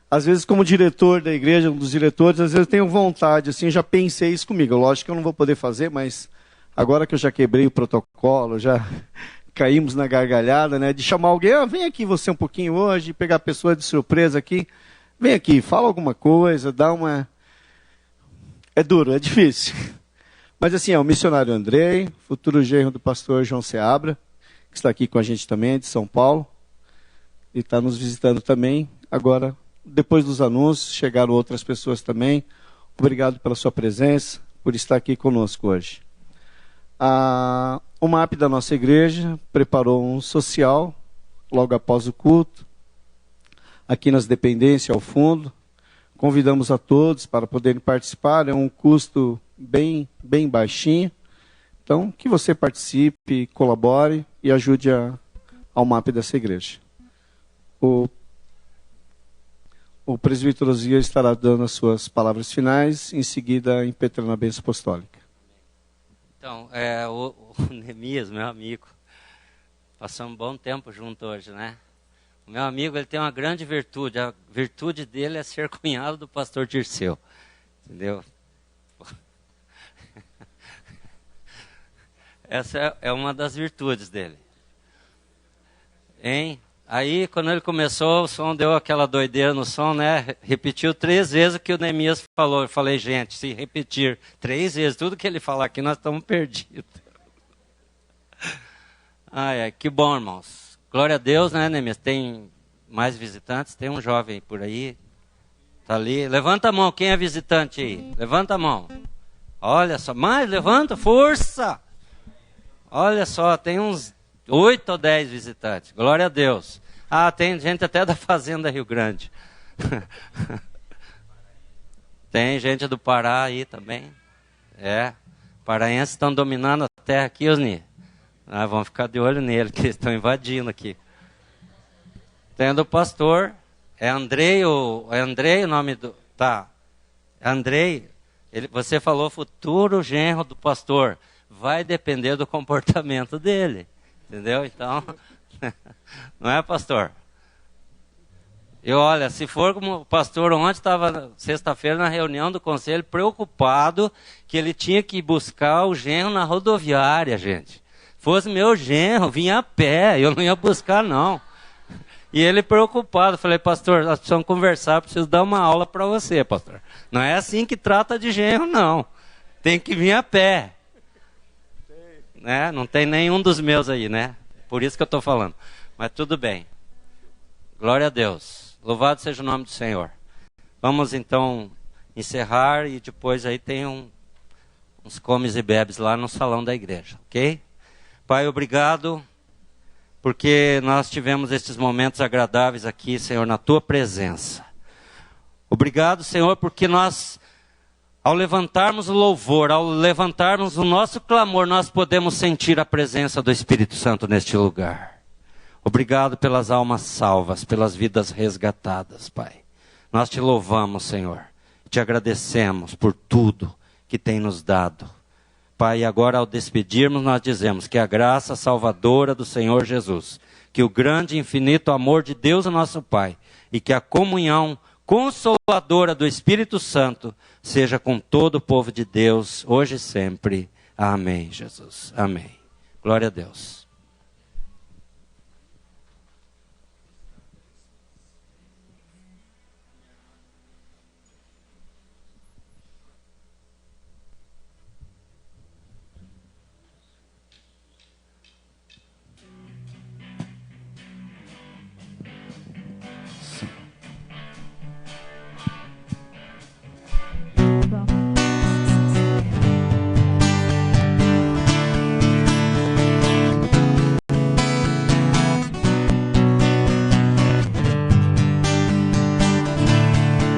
Às vezes, como diretor da igreja, um dos diretores, às vezes eu tenho vontade, assim, eu já pensei isso comigo. Lógico que eu não vou poder fazer, mas agora que eu já quebrei o protocolo, já caímos na gargalhada, né, de chamar alguém, vem aqui você um pouquinho hoje, pegar a pessoa de surpresa aqui, vem aqui, fala alguma coisa, dá uma... É duro, é difícil. Mas assim, é o missionário Andrei, futuro genro do pastor João Seabra, que está aqui com a gente também, de São Paulo, e está nos visitando também. Agora, depois dos anúncios, chegaram outras pessoas também. Obrigado pela sua presença, por estar aqui conosco hoje. O MAP da nossa igreja preparou um social, logo após o culto, aqui nas dependências, ao fundo. Convidamos a todos para poderem participar, é um custo bem baixinho. Então, que você participe, colabore e ajude ao MAP dessa igreja. O presbítero Osias estará dando as suas palavras finais, em seguida impetrando a bênção apostólica. Então, o Neemias, meu amigo, passamos um bom tempo junto hoje, né? O meu amigo, ele tem uma grande virtude. A virtude dele é ser cunhado do pastor Dirceu. Entendeu? Essa é uma das virtudes dele. Hein? Aí, quando ele começou, o som deu aquela doideira no som, né? Repetiu 3 vezes o que o Neemias falou. Eu falei, gente, se repetir 3 vezes tudo que ele falar aqui, nós estamos perdidos. Ai, que bom, irmãos. Glória a Deus, né, Neemias? Tem mais visitantes? Tem um jovem por aí. Está ali. Levanta a mão, quem é visitante aí? Levanta a mão. Olha só, mais, levanta, força! Olha só, tem uns 8 ou 10 visitantes. Glória a Deus. Tem gente até da Fazenda Rio Grande. Tem gente do Pará aí também. Paraenses estão dominando a terra aqui, Osni. Vamos ficar de olho nele, que eles estão invadindo aqui. Tem do pastor. É Andrei o nome do... Tá. Andrei, você falou futuro genro do pastor. Vai depender do comportamento dele. Entendeu? Então, não é, pastor? E olha, se for como o pastor ontem estava, sexta-feira, na reunião do conselho, preocupado que ele tinha que buscar o genro na rodoviária, gente. Fosse meu genro, vinha a pé, eu não ia buscar, não. E ele preocupado, falei, pastor, nós precisamos conversar, preciso dar uma aula para você, pastor. Não é assim que trata de genro, não. Tem que vir a pé. Né? Não tem nenhum dos meus aí, né? Por isso que eu estou falando. Mas tudo bem. Glória a Deus. Louvado seja o nome do Senhor. Vamos então encerrar e depois aí tem uns comes e bebes lá no salão da igreja, ok? Pai, obrigado, porque nós tivemos estes momentos agradáveis aqui, Senhor, na Tua presença. Obrigado, Senhor, porque nós, ao levantarmos o louvor, ao levantarmos o nosso clamor, nós podemos sentir a presença do Espírito Santo neste lugar. Obrigado pelas almas salvas, pelas vidas resgatadas, Pai. Nós te louvamos, Senhor, te agradecemos por tudo que tem nos dado. Pai, agora ao despedirmos nós dizemos que a graça salvadora do Senhor Jesus, que o grande e infinito amor de Deus, o nosso Pai, e que a comunhão consoladora do Espírito Santo seja com todo o povo de Deus, hoje e sempre. Amém, Jesus. Amém. Glória a Deus.